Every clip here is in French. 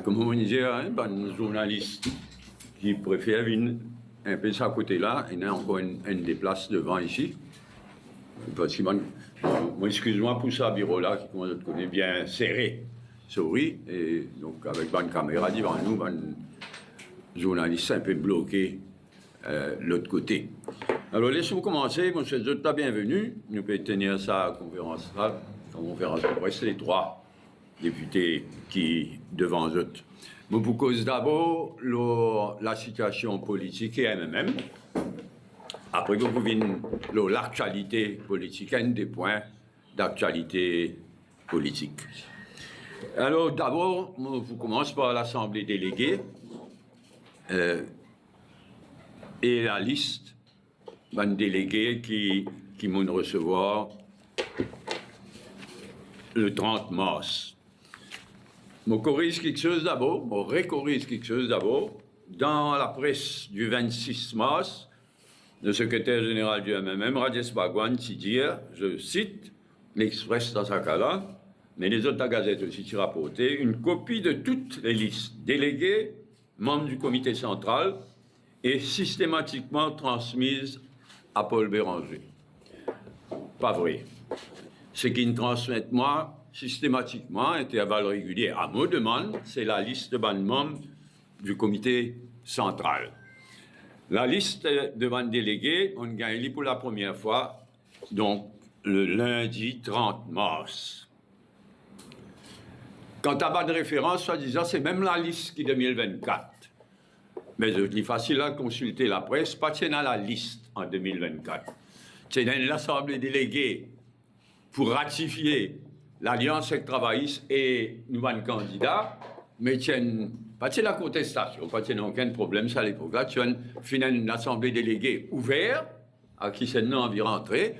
comme on disait, hein, ben, journaliste qui préfère venir un peu de ce côté-là, il y a encore une des places devant ici. Parce que, moi, excuse-moi pour ça, bureau-là, qui, comme on connaît, bien serré, souris, et donc avec une caméra devant nous, un journaliste un peu bloqué l'autre côté. Alors, laissons commencer, monsieur Zota, bienvenue. Nous pouvons tenir sa conférence de presse, les trois députés qui, devant eux. Nous vous cause d'abord la situation politique et MMM. Après, vous pouvez l'actualité politique, un des points d'actualité politique. Alors, d'abord, vous commencez par l'Assemblée déléguée et la liste d'un délégué qui vont recevoir le 30 mars. Je corrige quelque chose d'abord, je récorrige quelque chose d'abord. Dans la presse du 26 mars, le secrétaire général du MMM, Rajesh Bhagwan, dit, je cite l'Express dans sa cas-là, mais les autres gazettes aussi qui rapportaient, une copie de toutes les listes délégués, membres du comité central, est systématiquement transmise à Paul Béranger. Pas vrai. Ce qui me transmettent moi, systématiquement, intervalle régulier, à ma demande, c'est la liste de membres du comité central. La liste de délégués, on gagne pour la première fois, donc le lundi 30 mars. Quant à pas de référence, soi-disant, c'est même la liste qui est 2024. Mais c'est facile à consulter la presse, pas tiens à la liste en 2024. C'est dans l'Assemblée déléguée pour ratifier l'Alliance travailliste et nouveau candidat, mais tiens, pas de la contestation, pas de aucun problème, ça à l'époque-là, tu as une assemblée déléguée ouverte, à qui c'est non envie rentrer,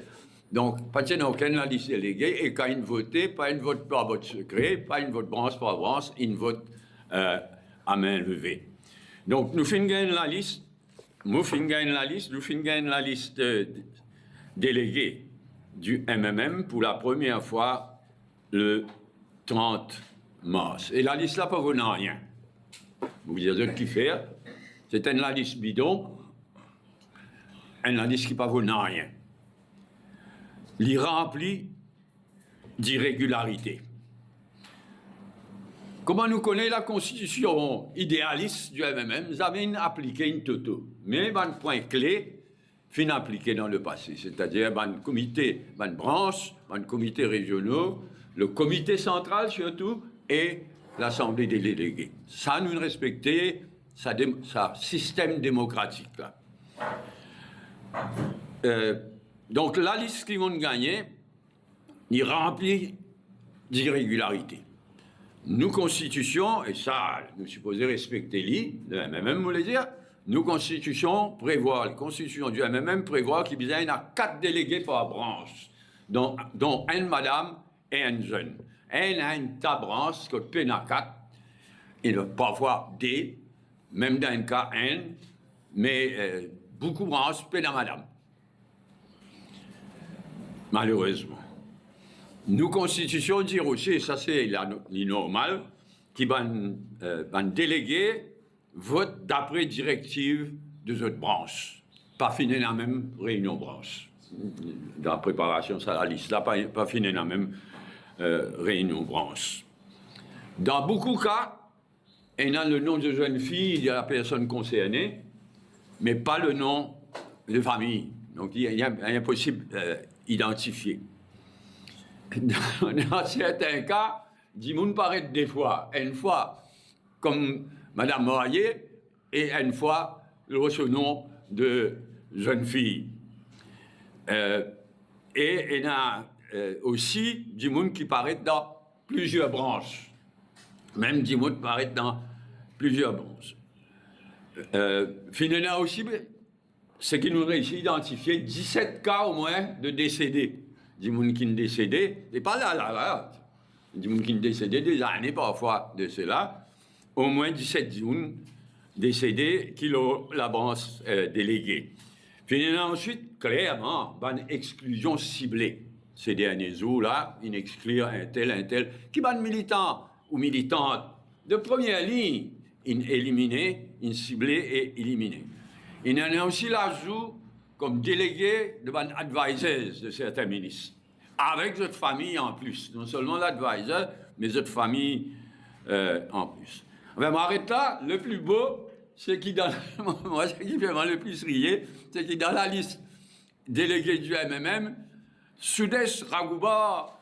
donc pas de aucun la liste déléguée, et quand il vote, pas une vote par vote secret, pas une vote branche par branche, une vote à main levée. Donc nous finissons la liste, nous finissons la liste déléguée du MMM pour la première fois le 30 mars. Et la liste là, pas venant rien. Vous dire qui faire, c'est une liste bidon, une liste qui ne vaut rien. Il remplit d'irrégularités. Comment nous connaît la constitution idéaliste du MMM, nous avons appliqué une toto. Mais un point clé, fin appliqué dans le passé, c'est-à-dire un comité, une branche, un comité régionaux, le comité central surtout, et l'Assemblée des délégués. Ça, nous respecter sa système démocratique. Là. Donc, la liste qui vont gagner, il remplit d'irrégularités. Nous, Constitution, et ça, nous supposons respecter le MMM, vous voulez dire, nous, Constitution prévoit, la Constitution du MMM prévoit qu'il y a 4 délégués par branche, dont une madame et un jeune. Un a une branche, que peine à 4, et parfois des, même dans un cas un, mais beaucoup de branches, peine à madame. Malheureusement. Nous, Constitution, dire aussi, et ça c'est normal, qui va déléguer vote d'après directive de autres branches. Pas fini dans la même réunion branche. Dans la préparation, ça, la liste là, pas fini dans la même réunion branche. Dans beaucoup de cas, il y a le nom de jeune fille de la personne concernée, mais pas le nom de famille. Donc, il est impossible d'identifier. Dans certains cas, du monde paraît des fois, une fois comme Madame Moyer et une fois le nom de jeune fille. Et il y a aussi du monde qui paraît dans plusieurs branches. Même du monde paraît dans plusieurs branches. Finalement aussi, ce qui nous réussit à identifier 17 cas au moins de décédés. Du monde qui est décédé, et pas là, du monde qui est décédé des années parfois de cela, au moins 17 personnes décédées qui ont la branche déléguée. Finalement, ensuite, clairement, une exclusion ciblée. Ces derniers jours-là, une exclure un tel, qui va militant ou militante de première ligne, éliminés, ciblés et éliminés. Il y en a aussi l'ajout comme délégué de advisors de certains ministres, avec votre famille en plus. Non seulement l'advisor, mais votre famille en plus. Enfin, m'arrête là, le plus beau, c'est qui dans moi, ce qui fait le plus rire, c'est qui dans la liste déléguée du MMM, Soudès Ragouba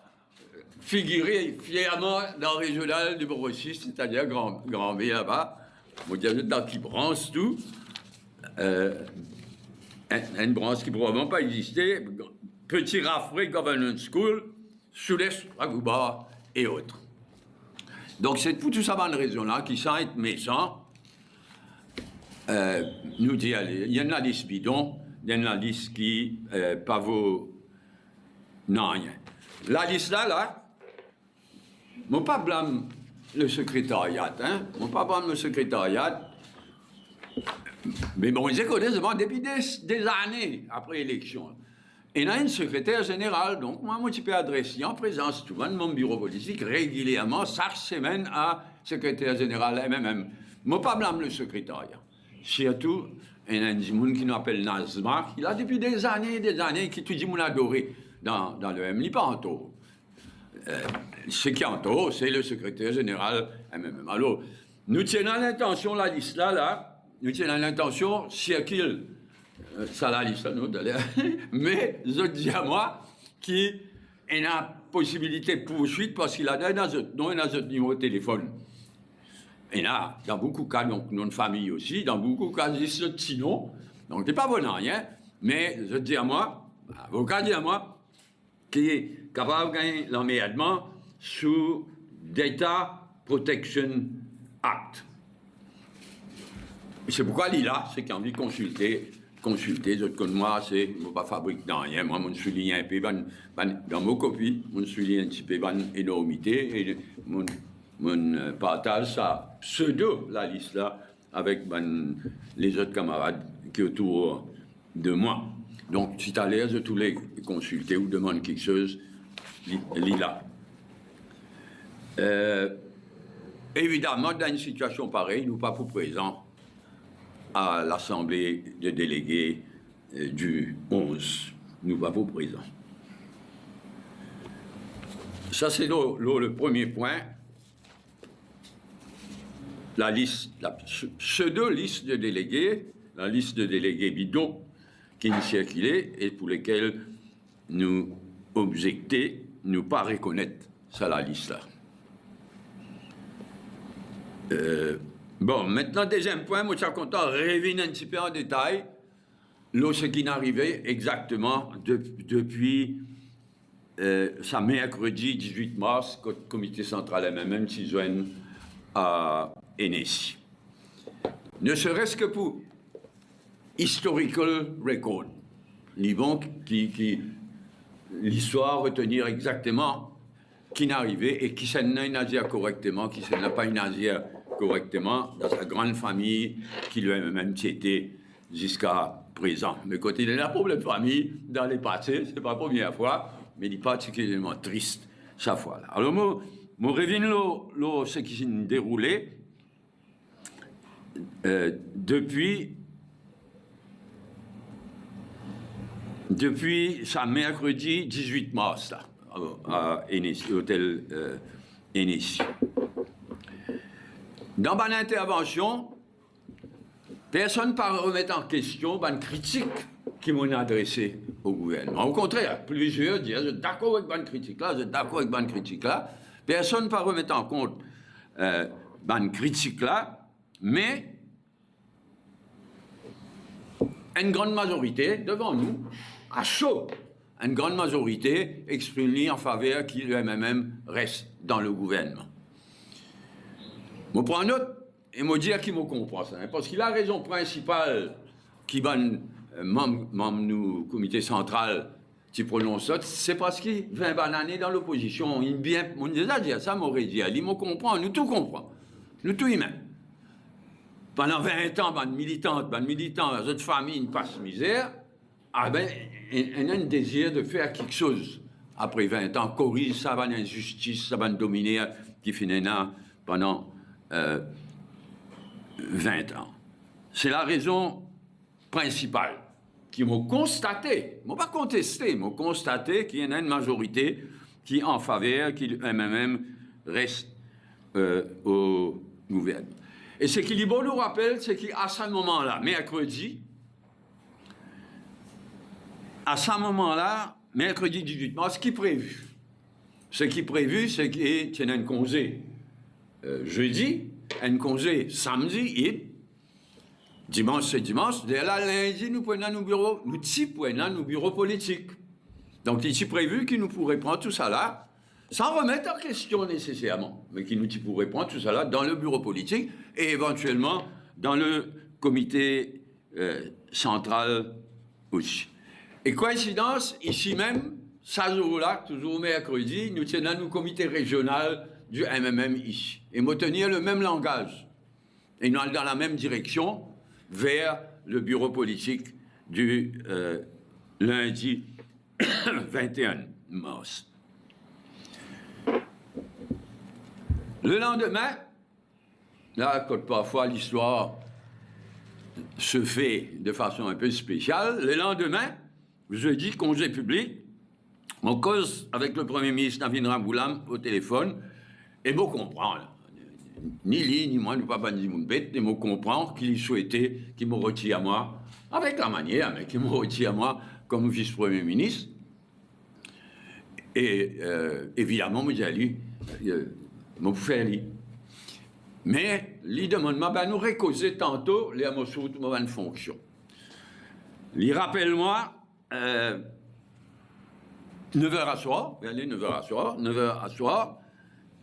figurait fièrement dans le régional numéro 6, c'est-à-dire Grand B là-bas. Moi, il y a dans qui branche tout. Une branche qui probablement pas existé. Petit Rafré Governance School, Soudès Ragouba et autres. Donc, c'est pour tout ça, dans raison-là, qui sans être méchant, nous dit, allez, il y a une liste bidon, il y a une liste qui pas vaut non rien. La liste là, moi pas blâme le secrétariat, hein, moi pas blâme le secrétariat, mais bon, ils connaissent depuis des années après l'élection. Et il y a une secrétaire générale, donc moi, je peux adresser en présence de tout le monde, mon bureau politique, régulièrement, chaque semaine, à secrétaire général MMM. Moi pas blâme le secrétariat. Surtout, il y a un gens qui nous appelle Nazma, qui a depuis des années, qui tout dit mon adoré dans le MLI, pas en taux. Ce qui est en taux, c'est le secrétaire général MMM. Alors, nous tenons à l'intention, la liste là, nous tenons à l'intention, circule, ça la liste, nous, mais je dis à moi, qui a possibilité de poursuite parce qu'il a notre numéro de téléphone. Et là, dans beaucoup de cas, donc, notre famille aussi, dans beaucoup de cas, c'est sinon. Donc, c'est pas bon à rien, mais je dis à moi, avocat dit à moi, qui est capable de gagner l'emmerdement sous Data Protection Act. C'est pourquoi il est là, c'est qu'il a envie de consulter, d'autres comme moi, c'est, je ne pas fabriquer dans rien, moi, je suis lié un peu, dans mon copie, je suis lié un petit peu, énormité, et mon partage ça pseudo la liste là avec les autres camarades qui sont autour de moi. Donc, si tu as l'air de tous les consulter ou demander quelque chose, lis là. Évidemment, dans une situation pareille, nous pas pour présent à l'Assemblée des délégués du 11. Nous pas pour présent. Ça, c'est le premier point. La liste, la pseudo-liste de délégués, la liste de délégués bidons qui nous circulait et pour lesquels nous objecter, nous pas reconnaître ça la liste là. Bon, maintenant, deuxième point, moi je suis content de revenir un petit peu en détail ce qui n'arrivait exactement depuis ça mercredi 18 mars, quand le comité central MMM s'y joigne à NSI. Ne serait-ce que pour historical record, qui l'histoire retenir exactement qui n'arrivait et qui s'en a une Asia correctement, qui s'en a pas une Asia correctement dans sa grande famille qui lui-même était jusqu'à présent. Mais quand il y a un problème de famille dans les passés, c'est pas la première fois, mais il est particulièrement triste chaque fois. Là. Alors, moi reviens ce qui s'est déroulé depuis ça mercredi 18 mars là, à NSI, hôtel NSI. Dans mon intervention, personne ne peut remettre en question une critique qui m'ont adressée au gouvernement. Au contraire, plusieurs disent, je suis d'accord avec cette critique-là, je suis d'accord avec cette critique-là. Personne ne peut remettre en compte cette critique-là, mais une grande majorité, devant nous, à chaud, une grande majorité exprime en faveur qu'il le MMM reste dans le gouvernement. Je prends un autre et je dis qui me comprend ça. Parce que la raison principale qui va membre du comité central qui prononce ça, c'est parce qu'il 20 années dans l'opposition. Il bien, on déjà dit ça, m'aurait dit, il me comprend, nous tout comprend, nous tout humains. Pendant 20 ans, militants, notre famille, une passe misère, ah ben, il a un désir de faire quelque chose. Après 20 ans, corrige ça, va l'injustice, ça va dominer, qui finit là pendant 20 ans. C'est la raison principale qui m'ont constaté, m'ont pas contesté, m'ont constaté qu'il y en a une majorité qui est en faveur, qui le MMM reste au gouvernement. Et ce qui Libo nous rappelle, c'est qu'à ce moment-là, mercredi, mercredi 18 mars, ce qui est prévu, c'est qu'il y a un congé jeudi, un congé samedi et dimanche, c'est dimanche. Dès là, lundi, nous prenons nos bureaux, nos bureaux politiques. Donc, il est prévu qu'il nous pourrait prendre tout ça là, sans remettre en question nécessairement, mais qu'il nous pourrait prendre tout ça là dans le bureau politique et éventuellement dans le comité central aussi. Et coïncidence, ici même, ça jour-là, toujours mercredi, nous tenons nos comités régional du MMM ici. Et nous tenir le même langage. Et nous allons dans la même direction vers le bureau politique du lundi 21 mars. Le lendemain, là, quand parfois l'histoire se fait de façon un peu spéciale, le lendemain, jeudi, congé public, on cause avec le Premier ministre Navin Ramgoolam au téléphone, et je comprends, ni lui, ni moi, ni papa, ni mon bête, et je comprends qu'il souhaitait qu'il me retire à moi, avec la manière, mais qu'il me retire à moi comme vice-premier ministre. Et évidemment, je dis à lui, je fais lui. Mais, lui demande, ben, nous récauser tantôt les amours de ma fonction. Il rappelle-moi, 9h à soir, 9h à soir,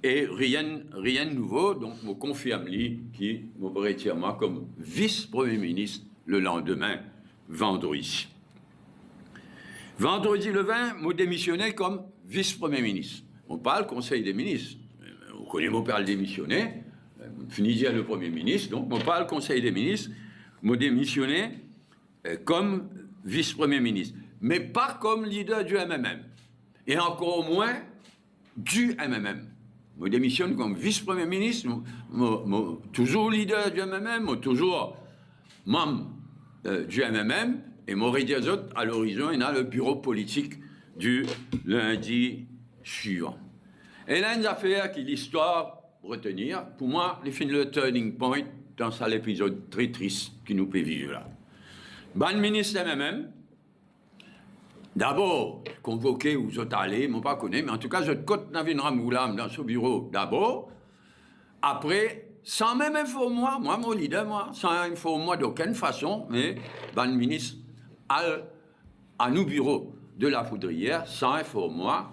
et rien de nouveau, donc je confirme lui qui me retire moi comme vice-premier ministre le lendemain, vendredi. Vendredi le 20, je démissionné comme vice-premier ministre. On parle conseil des ministres. On connaît mon père démissionné, fini dire le premier ministre, donc on parle conseil des ministres, je démissionné comme vice-premier ministre, mais pas comme leader du MMM, et encore moins du MMM. Je démissionne comme vice-premier ministre, toujours leader du MMM, toujours membre du MMM, et m'aurait dit à l'horizon, il y a le bureau politique du lundi suivant. Et là, une affaire qui l'histoire retenir, pour moi, c'est le turning point dans cet épisode très triste qui nous fait vivre là. Ban ministre MMM, d'abord, convoqué ou vous allé, je ne pas connais, mais en tout cas, je côte Navin Ramgoolam dans ce bureau d'abord. Après, sans même informer moi, mon leader, sans informer moi d'aucune façon, mais ban ministre à nos bureaux de la Foudrière, sans informer moi,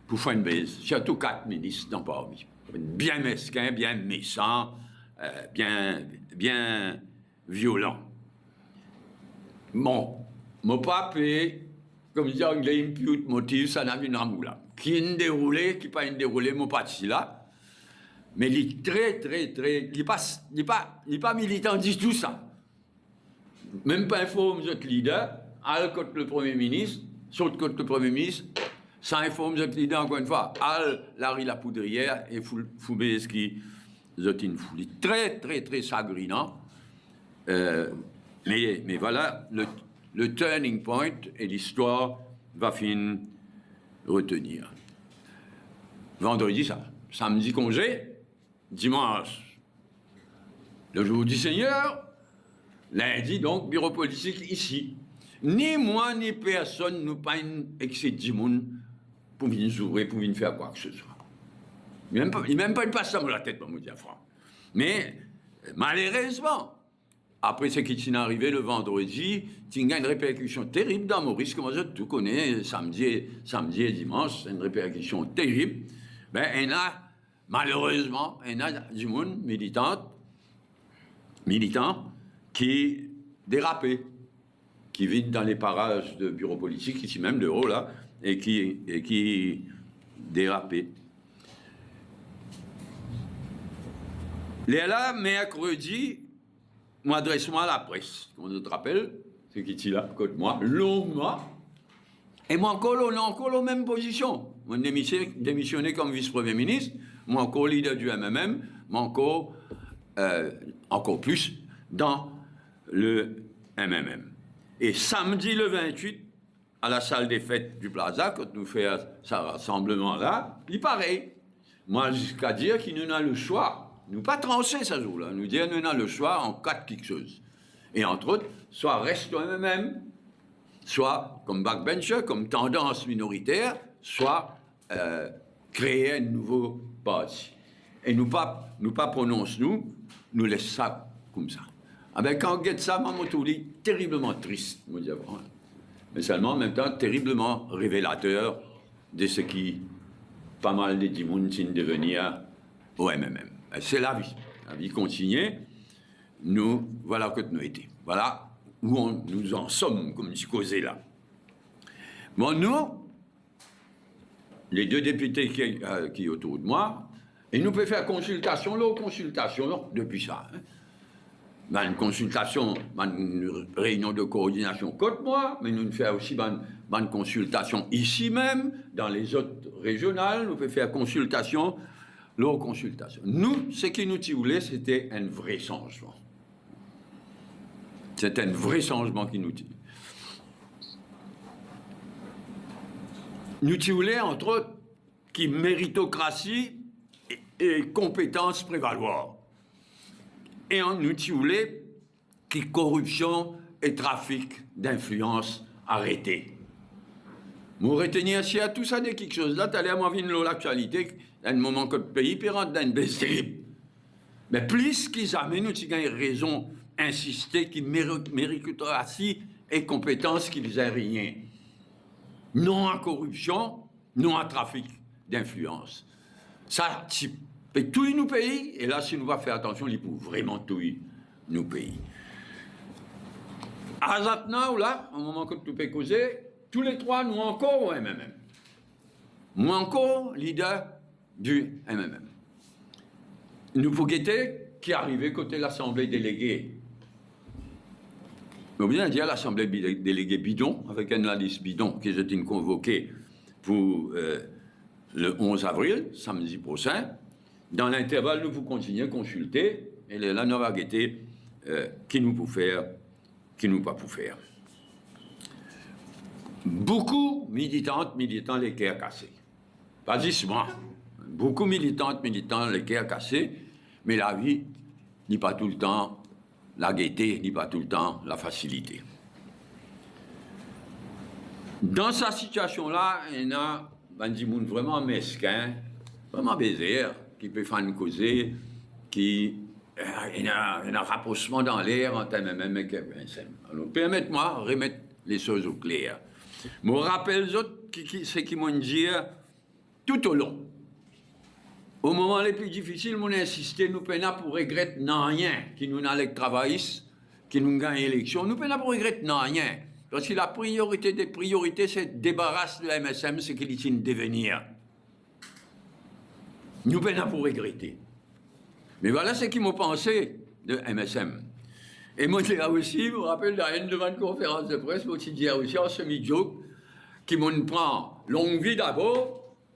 pour faire une baisse. Surtout 4 ministres dans parmi. Bien mesquin, bien méchant, bien violent. Bon, mon pape, comme je dis en anglais, impute motif, ça n'a vu une Ramgoolam. Qui est déroulé, qui pas déroulé, mon parti là. Mais il est très, il n'est pas militant du tout ça. Même pas informe notre leader, al contre le Premier ministre, saute contre le Premier ministre, sans informer notre leader encore une fois, al Larry la Poudrière et Foubé ce qui est une foule. Très chagrinant. Mais voilà, le turning point et l'histoire va finir retenir. Vendredi, ça. Samedi, congé. Dimanche, le jour du Seigneur. Lundi, donc, bureau politique ici. Ni moi, ni personne, nous pas un excès de monde pour venir s'ouvrir, pour venir faire quoi que ce soit. Il n'y a même pas une passe dans la tête, pour me dire franc. Mais, malheureusement, après ce qui est arrivé le vendredi, il y a une répercussion terrible dans Maurice, comme je tout connais, samedi et dimanche, c'est une répercussion terrible. Ben, il y a, malheureusement, il y a du monde militant, qui dérapait, qui vit dans les parages de bureaux politiques, ici même de haut, là, et qui dérapait. Là, mercredi, m'adresse-moi à la presse, comme je te rappelle, c'est qui est là, côté moi, longuement, et moi encore la même position. Moi démissionné comme vice-premier ministre, moi encore leader du MMM, moi encore encore plus dans le MMM. Et samedi le 28, à la salle des fêtes du Plaza, quand nous faisons ce rassemblement-là, il paraît. Moi, jusqu'à dire qu'il nous a le choix. Nous pas trancher ce jour-là. Nous dire nous a le choix en quatre quelque chose. Et entre autres, soit reste au MMM, soit comme backbencher, comme tendance minoritaire, soit créer un nouveau parti. Et nous pas prononce nous laisse ça comme ça. Ah ben quand on guette ça, maman Touli, terriblement triste, moi dire. Mais seulement en même temps terriblement révélateur de ce qui pas mal de dimouns devenir au MMM. C'est la vie continue. Nous, voilà que nous étions. Voilà où nous en sommes, comme je causais là. Bon, nous, les deux députés qui sont autour de moi, et nous pouvons faire consultation, depuis ça. Hein. Une consultation, une réunion de coordination contre moi, mais nous faisons aussi une consultation ici même, dans les autres régionales, nous pouvons faire consultation, leur consultation. Nous, ce qui nous voulait, c'était un vrai changement. C'est un vrai changement qui nous dit. Nous voulons, entre autres, qui méritocratie et compétences prévaloir. Et nous voulons qui corruption et trafic d'influence arrêtés. Vous retenir si à tout ça de quelque chose là, tu allais à moi venir l'actualité, dans le moment que le pays peut rentrer dans une baisse terrible. Mais plus qu'ils amènent, nous avons raison insister qui méritocratie et compétences qui ne rien. Non à corruption, non à trafic d'influence. Ça, c'est tout nos pays, et là, si nous va faire attention, il faut vraiment tout nos pays. À maintenant, là, au moment que tout peut causer, tous les trois, nous encore au MMM. Nous encore leader du MMM. Nous pouvons guetter qui arrivait côté l'Assemblée déléguée. Nous bien dire l'Assemblée déléguée bidon, avec un liste bidon qui est convoqué pour le 11 avril, samedi prochain. Dans l'intervalle, nous pouvons continuer à consulter et là, nous va guetter qui nous peut faire, qui nous pas pour faire. Beaucoup militants, les cœurs cassés. Pas juste moi. Beaucoup militants, les cœurs cassés, mais la vie n'est pas tout le temps la gaieté, n'est pas tout le temps la facilité. Dans cette situation-là, il y a des gens vraiment mesquins, vraiment baisers, qui peuvent faire une causer, il y a un rapprochement dans l'air entre MMM et MSM. Alors, permettez-moi de remettre les choses au clair. Je me rappelle ce qu'ils m'ont dit tout au long. Au moment les plus difficiles, nous insisté, nous peinons pour regretter rien, qui nous n'allait travailler, qui nous gagne l'élection, nous peinons pour regretter rien. Parce que la priorité des priorités, c'est débarrasser de la MSM, c'est qu'il est en devenir. Nous peinons pour regretter. Mais voilà ce qu'ils m'ont pensé de MSM. Et moi, j'ai aussi, je me rappelle, devant une conférence de presse, moi, j'ai dit aussi en semi-joke, qui m'ont prend longue vie d'abord,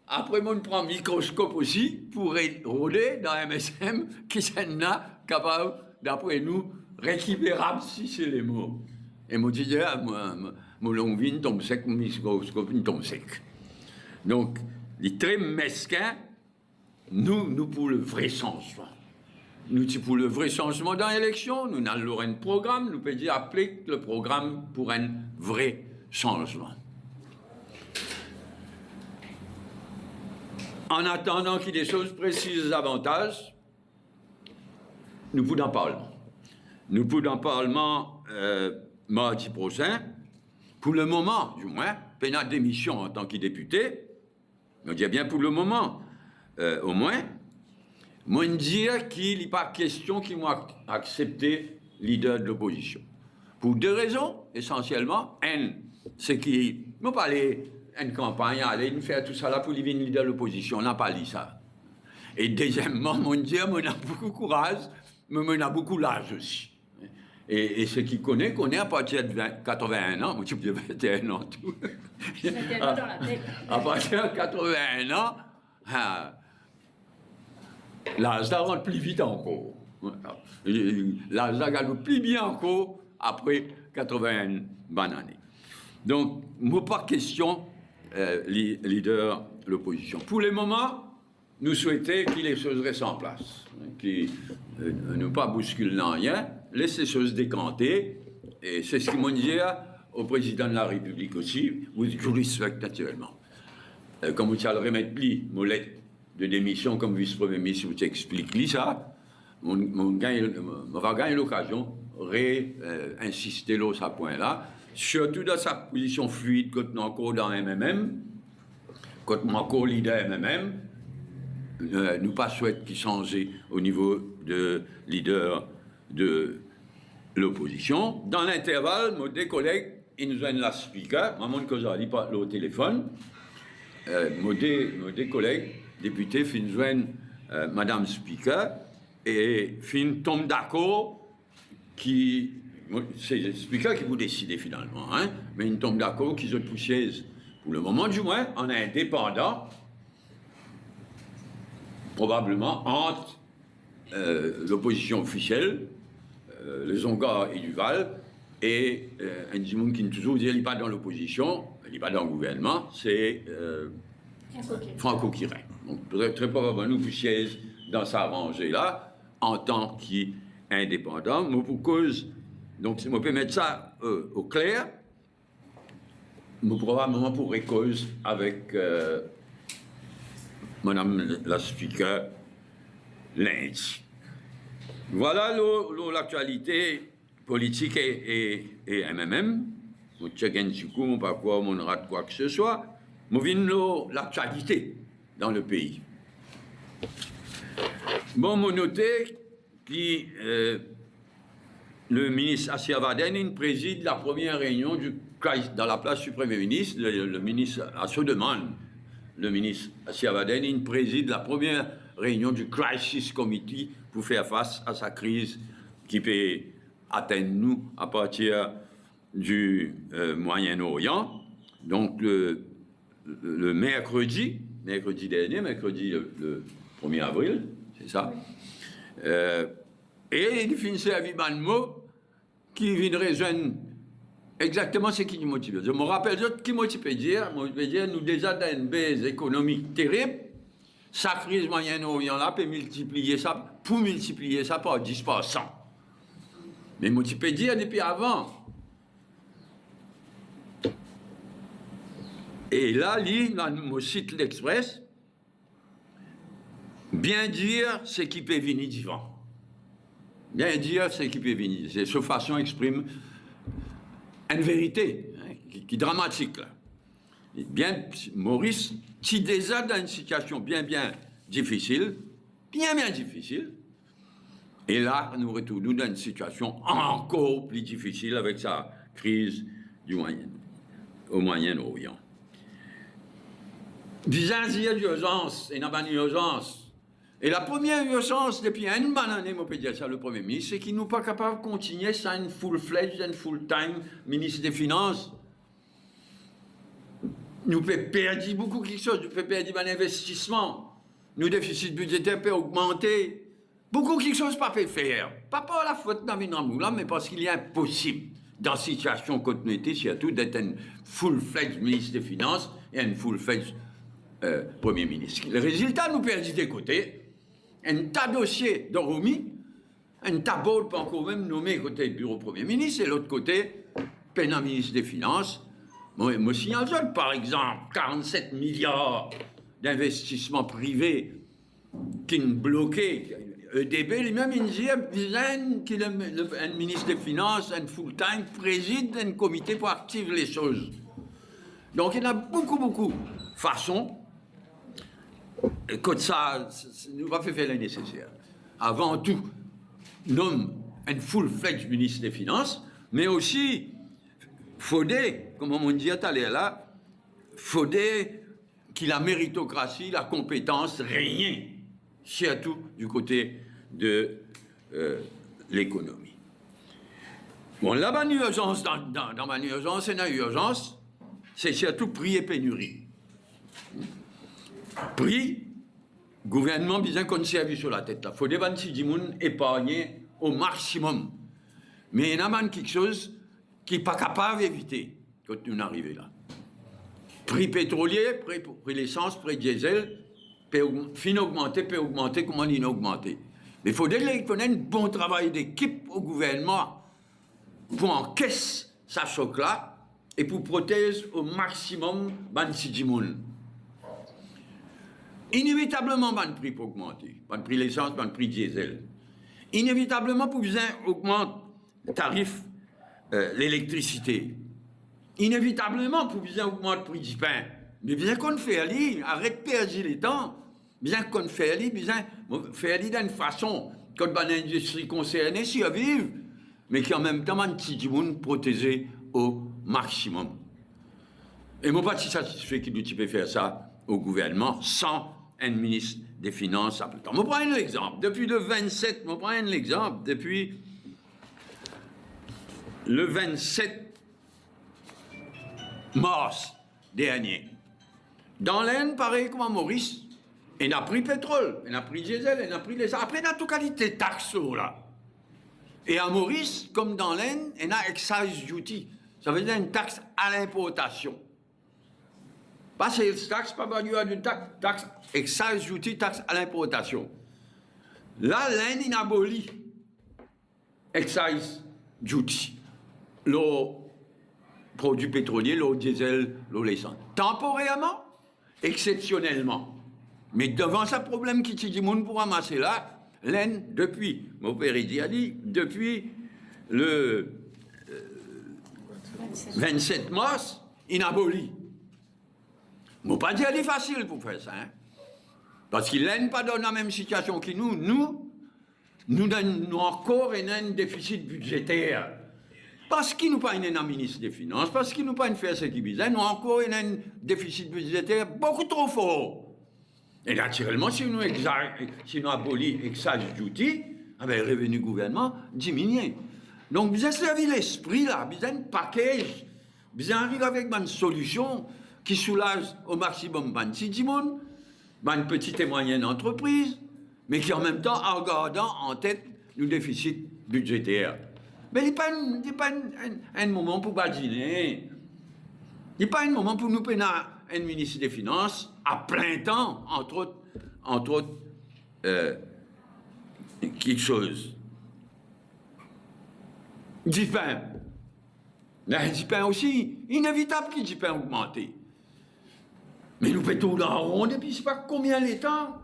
après, on prend un microscope aussi pour rôder dans MSM qui est capable, d'après nous, récupérable si c'est les mots. Et moi, je dis, mon longue vie tombe sec, mon microscope tombe sec. Donc, les très mesquins, nous pour le vrai changement. Nous pour le vrai changement dans l'élection, nous avons un programme, nous pouvons dire applique le programme pour un vrai changement. En attendant qu'il y ait des choses précises davantage, nous pouvons en parler. Nous pouvons en parler mardi prochain. Pour le moment, du moins, pénal démission en tant que député, on dit bien pour le moment, au moins, moi dire qu'il n'est pas question qu'ils m'ont accepté leader de l'opposition. Pour deux raisons, essentiellement. Un, c'est qu'ils m'ont parlé une campagne, aller nous faire tout ça là pour devenir leader de l'opposition. On n'a pas dit ça. Et deuxièmement, mon Dieu, on a beaucoup de courage, mais on a beaucoup d'âge aussi. Et ceux qui connaissent à partir de 81 ans, moi je peux 21 ans tout. À partir de 81 ans, l'âge ça rentre plus vite encore. La Zagalou plus bien encore après 80 bonnes années. Donc, moi, pas question, leader de l'opposition. Pour le moment, nous souhaitons qu'il les choses restent en place, qu'il ne pas bousculer rien, laisse les choses décanter. Et c'est ce qu'ils m'ont dit au président de la République aussi, je le respecte naturellement. Comme vous allez remettre mon lettre de démission comme vice-premier ministre, vous expliquez ça, on va gagner l'occasion de réinsister sur ce point-là, surtout dans sa position fluide, quand on est encore dans MMM, quand on est encore leader MMM, nous pas souhaitons qu'il change au niveau de leader de l'opposition. Dans l'intervalle, des collègues, ils nous ont la speaker, maman Kozali parle au téléphone, des collègues députés fin joignent Madame Speaker et fin tombe d'accord qui c'est le Speaker qui vous décide finalement, hein, mais ils tombent d'accord qu'ils ont poussé pour le moment du moins en indépendant probablement entre l'opposition officielle, les Ongas et Duval, et un Dimoun qui nous toujours dit qu'il n'est pas dans l'opposition, il n'est pas dans le gouvernement, c'est Franco Quirin. Donc, très probablement, nous puissions dans sa rangée-là, en tant qu'indépendant. Mais pour cause, donc, si on peut mettre ça au clair, nous probablement pourrons cause avec Madame la Speaker lundi. Voilà l'actualité politique et MMM. Je ne sais pas si on pas quoi, on rate quoi que ce soit. Je viens l'actualité dans le pays. Bon, on noté que le ministre Assia Vaden préside la première réunion dans la place du Premier ministre. Le ministre, à sa demande, le ministre Assia Vaden préside la première réunion du Crisis Committee pour faire face à sa crise qui peut atteindre nous à partir du Moyen-Orient. Donc, le mercredi dernier, mercredi le 1er avril, c'est ça. Et il finissait avec un mot qui vient de rejoindre exactement ce qui nous motive. Je me rappelle ce qui motive dire, nous déjà dans une baisse économique terrible, sa crise Moyen-Orient là peut multiplier ça, pour multiplier ça par 10%. Mais motive dire depuis avant. Et là, dans mon site l'Express, bien dire ce qui peut venir d'Ivan. Bien dire ce qui peut venir. Cette façon exprime une vérité qui est dramatique. Là. Bien, Maurice, qui déjà dans une situation bien difficile, bien difficile, et là, nous retournons dans une situation encore plus difficile avec sa crise au Moyen-Orient. Disant qu'il y a d'urgence, il n'y a pas d'urgence. Et la première urgence, depuis une bonne année, on peut dire ça, le Premier ministre, c'est qu'il n'est pas capable de continuer sans une full-fledged, une full-time ministre des Finances. Nous pouvons perdre beaucoup quelque chose, nous pouvons perdre un investissement. Nos déficits budgétaires peuvent augmenter. Beaucoup quelque chose pas peut faire. Pas par la faute d'un là, mais parce qu'il est impossible, dans cette situation de continuité, surtout d'être un full-fledged ministre des Finances et un full-fledged Premier ministre. Le résultat, nous perdons des côtés un tas de dossiers de Roumi, un tableau pas encore même nommé côté du bureau Premier ministre, et l'autre côté, pénal ministre des Finances. Moi, signale, par exemple, 47 milliards d'investissements privés qui sont bloqués. EDB lui-même, il dit qu'il est un ministre des Finances, un full-time, préside un comité pour activer les choses. Donc, il y a beaucoup de façons. Comme ça, nous va faire le nécessaire. Avant tout, nomme un full-fledged ministre des Finances, mais aussi, faudrait, comme on dit tout à l'heure là, faudrait qu'il a la méritocratie, la compétence, rien, surtout du côté de l'économie. Bon, là, dans l'urgence, dans ma urgence, et dans l'urgence, c'est surtout prix et pénurie. Prix gouvernement besoin qu'on serve sur la tête là. Faut des gens épargner au maximum. Mais il y a quelque chose qui n'est pas capable d'éviter quand nous arrivons là. Prix pétrolier, prix l'essence, prix diesel, fin augmenter, peut augmenter, comment il a augmenté. Mais il faut qu'on ait un bon travail d'équipe au gouvernement pour encaisser ça choc là et pour protéger au maximum les gens. Inévitablement, le prix peut augmenter. Le prix l'essence, le prix diesel. Inévitablement, pour besoin augmenter le tarif l'électricité. Inévitablement, pour besoin augmenter le prix du pain. Mais bien qu'on fait aller, arrête de perdre le temps. Bien qu'on fait aller, bien faire aller d'une façon que l'industrie concernée survive, mais qui en même temps, un petit monde protégé au maximum. Et moi, pas si satisfait qu'il peut faire ça au gouvernement sans un ministre des Finances à plus tard. Je prends un exemple. Depuis le 27, je prends un exemple. Depuis le 27 mars dernier, dans l'Aisne, pareil comme à Maurice, il a pris pétrole, il a pris diesel, il a pris les... Après, il a toute qualité de taxes là. Et à Maurice, comme dans l'Aisne, il a excise duty. Ça veut dire une taxe à l'importation. Pas sales tax, pas une taxe, excise duty, taxe à l'importation. Là, l'Inde, il abolit excise duty. Le produit pétrolier, le diesel, l'essence. Temporairement, exceptionnellement. Mais devant ce problème qui dit monde pour ramasser là, l'Inde, depuis, mon père il dit, depuis le 27 mars, il abolit. Je ne pas dire que c'est facile pour faire ça. Hein? Parce qu'il n'est pas dans la même situation que nous. Nous avons encore un déficit budgétaire. Parce qu'il nous pas un ministre des Finances, parce qu'il nous pas une faire ce qui bizarre, nous avons encore un déficit budgétaire beaucoup trop fort. Et naturellement, si nous abolit excise duty, le revenu gouvernement diminue. Donc, vous avez servi l'esprit là, vous avez un package, vous arrivez avec une solution qui soulage au maximum les petits les petites et moyennes entreprises, mais qui en même temps, en gardant en tête le déficit budgétaire. Mais il n'est pas un moment pour badiner. Il n'est pas un moment pour nous peiner un ministre des Finances à plein temps, entre autres quelque chose. Du pain. Du pain aussi, inévitable qu'il du pain augmenté. Mais nous pétons dans la ronde et puis c'est pas combien les temps.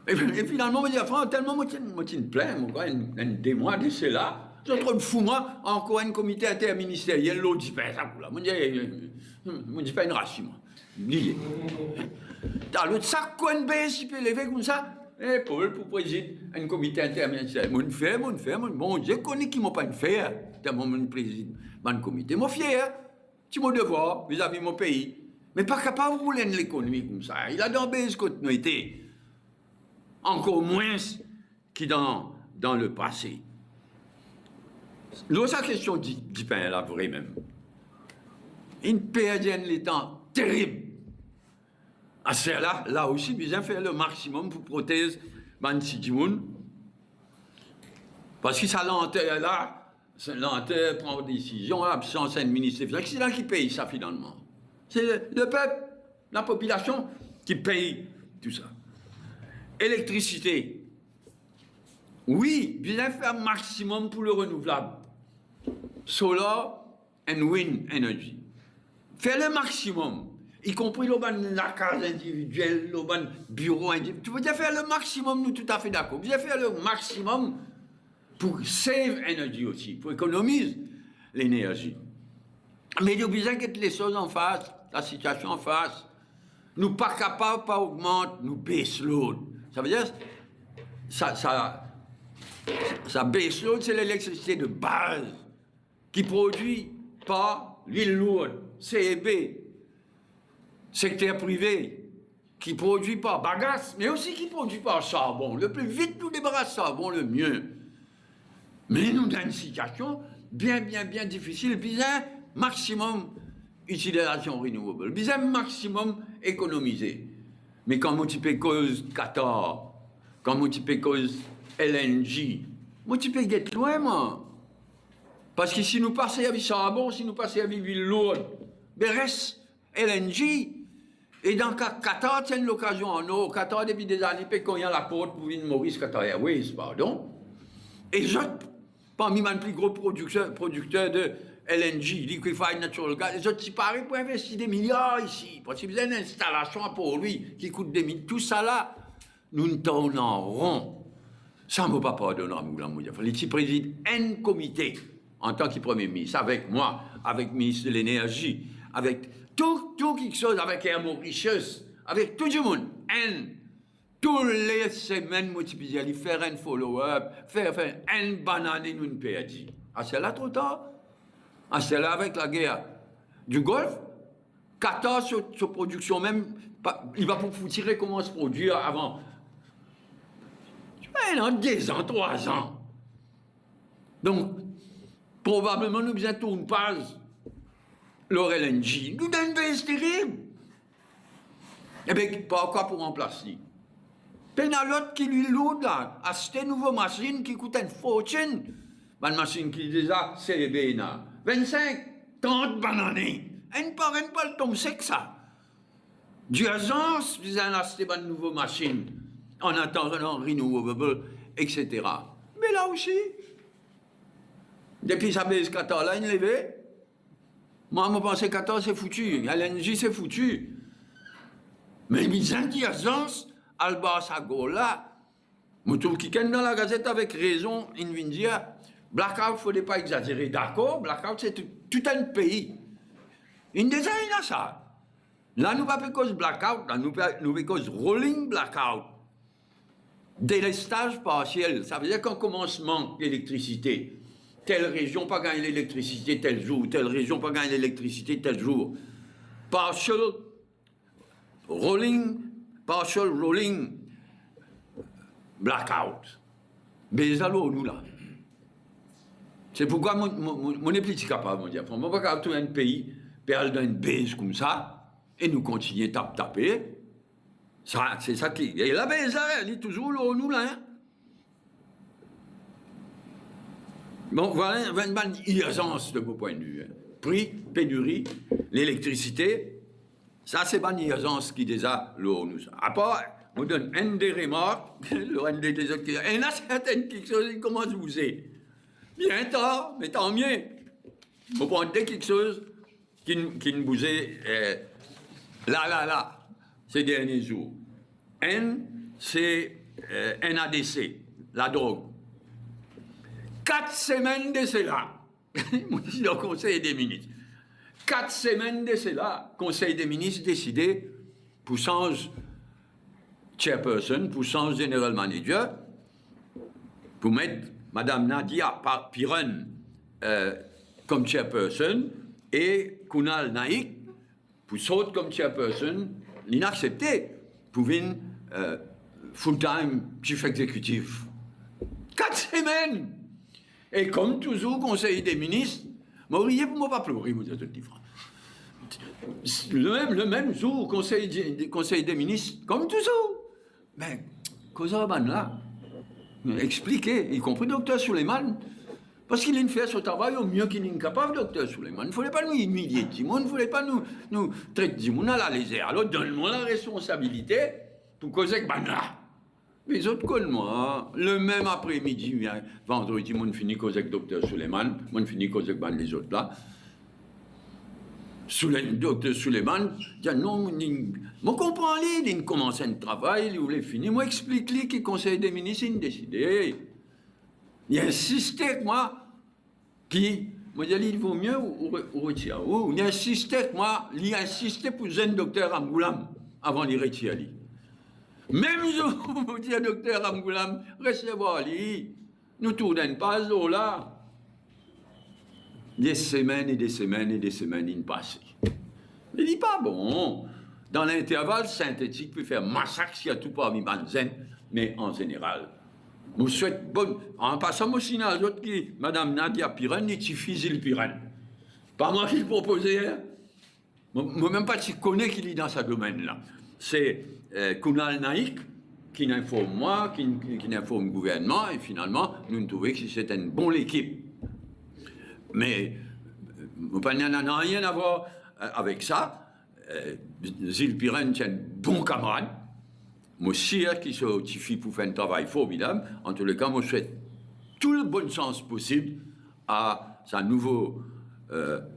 Et finalement, on dit, tellement moi je plains, des mois de cela. Je suis trop de fou, moi, encore un comité interministériel, l'autre dit pas ça, là. Moi, dis pas une race, moi. Lié. Dans l'autre sac, quoi, une baisse, il peut lever comme ça. Et Paul, pour présider un comité interministériel. Mon frère, bon Dieu, connais qui m'a pas une faire, tellement mon président, mon comité. Mon fier, tu m'as devoir vis-à-vis de mon pays. Mais pas capable de rouler l'économie comme ça. Il a dans baisse continuité. Encore moins que dans le passé. L'autre question du pain, là, vrai même. Une période les temps terrible. À cela, là aussi, besoin faire le maximum pour protéger les gens. Parce que ça lenteur là, ça lenteur prend des décisions, absence d'un ministre. C'est là qui paye ça finalement. C'est le peuple, la population qui paye tout ça. Électricité. Oui, bien faire un maximum pour le renouvelable. Solar and wind energy. Faire le maximum, y compris la case individuelle, le bureau individuel. Tu veux dire faire le maximum, nous tout à fait d'accord. Bien faire le maximum pour save energy aussi, pour économiser l'énergie. Mais il y a besoin que les choses en face, la situation en face. Nous pas capables, pas augmente, nous baisse load. Ça veut dire, ça baisse load, c'est l'électricité de base qui produit par l'île lourde, CEB, secteur privé, qui produit par bagasse, mais aussi qui produit par charbon. Le plus vite nous débarrasse charbon, le mieux. Mais nous dans une situation bien difficile, bien maximum utilisation renouvelable, bien maximum économisé. Mais quand tu peux cause Qatar, quand tu peux cause LNG, tu peux être loin, moi. Parce que si nous passons à charbon, si nous passons à ville lourde, ben reste LNG. Et dans le cas Qatar, tiens l'occasion en eau. Qatar, depuis des années, quand il y a la porte pour une Maurice Qatar Airways, pardon. Et je, parmi les plus gros producteurs de LNG, Liquefied Natural Gas, les autres, pareil pour investir des milliards ici. Parce qu'il y a une installation pour lui qui coûte des milliards. Tout ça là, nous nous tournons en rond. Ça ne vaut pas pardonner à Moulin Moudia. Il faut préside un comité en tant que Premier ministre, avec moi, avec le ministre de l'Énergie, avec tout quelque chose, avec Air Mauritius, avec tout le monde. Toutes les semaines, moi, je peux aller faire un follow-up, faire un banane, nous perdu. Ah, c'est là trop tard. Ah, c'est là avec la guerre du Golfe. Qatar, sur production même, il va pour tirer comment se produire avant. Non, 2 ans, 3 ans. Donc, probablement, nous besoin tourne pas leur LNG. Nous avons une baisse terrible. Eh bien, pourquoi pour remplacer? Puis il y a l'autre qui lui loue là, acheter une nouvelle machine qui coûte une fortune. Une machine qui déjà, c'est bien. 25, 30 bananes. Elle ne parle pas le tombe sec ça. D'urgence, vous allez acheter une nouvelle machine en attendant renewable, etc. Mais là aussi, depuis sa baisse 14 là, il est levé. Moi, je pense que 14 c'est foutu. LNG c'est foutu. Mais il y a une urgence. Alba Sagola, je trouve qu'il y dans la gazette avec raison, il vient dire blackout, il ne faudrait pas exagérer. D'accord, blackout, c'est tout un pays. Il déjà a ça. Là, nous ne pas cause blackout, là, nous pas cause rolling blackout. Délestage partiel, ça veut dire qu'en commencement d'électricité, telle région pas gagné l'électricité tel jour, telle région pas gagné l'électricité tel jour. Partial rolling blackout. Mais alors, nous là. C'est pourquoi mon est plus capable de dire. On ne peut pas tout un pays perdre dans une baisse comme ça et nous continuer à taper. Ça, c'est ça qui. Et la baisse, elle est toujours là, nous là. Hein? Bon, voilà une urgence de mon point de vue. Hein. Prix, pénurie, l'électricité. Ça, c'est pas une urgence qui déjà l'eau nous. À part, on donne un des remarques, un des autres qui dit, et là, certaines quelque chose, il commence à bouger. Bien tard, mais tant mieux. Vous prenez quelque chose qui ne bougeait là, ces derniers jours. C'est NADC, la drogue. 4 semaines de cela. Moi, je suis au Conseil des ministres. 4 semaines de cela, le Conseil des ministres décidé pour changer chairperson, pour changer general manager, pour mettre Mme Nadia Piron comme chairperson et Kunal Naik pour sauter comme chairperson, l'inaccepté pour une full-time chief exécutif. 4 semaines! Et comme toujours, Conseil des ministres, Maurier, pour moi, pas pleurer, vous êtes différent. Le même jour, Conseil des ministres, comme toujours. Mais, cause là, expliquer, y compris docteur Suleiman, parce qu'il a fait son travail au mieux qu'il est capable, docteur Suleiman. Il ne fallait pas nous humilier, il ne fallait pas nous traiter à la légère. Alors, donne-moi la responsabilité pour causer que là. Les autres comme moi, le même après-midi, vendredi, moi, je finis causer avec docteur Suleiman, moi, je finis causer avec les autres là. Docteur Suleiman, dit non, je comprends, il commence un travail, il voulait finir, moi, explique-lui que le Conseil des ministres, il a décidé. Il insistait avec moi, moi, je dis, il vaut mieux ou retirer. Il insistait avec moi, il insistait pour un docteur Amgoulam avant de retirer. Même jour, vous dites, docteur Amgoulam, recevoir lui, nous tournons pas là. Des semaines et des semaines et des semaines, il passe. Il dit pas bon. Dans l'intervalle synthétique, peut faire massacre s'il y a tout parmi Banzen, mais en général. Je vous souhaite bonne. En passant au signal, l'autre qui, Mme Nadia Piran, et Tifizil Piran. Pas moi qui le proposais, hein. Moi, même pas si je connais qu'il est dans ce domaine-là. c'est Kunal Naik qui informe moi, qui informe le gouvernement, et finalement, nous trouvons que c'était une bonne équipe. Mais, ça n'a rien à voir avec ça. Zil Piren, c'est un bon camarade. Moi, sûr qui se notifie pour faire un travail formidable. En tous les cas, moi, je souhaite tout le bon sens possible à sa nouveau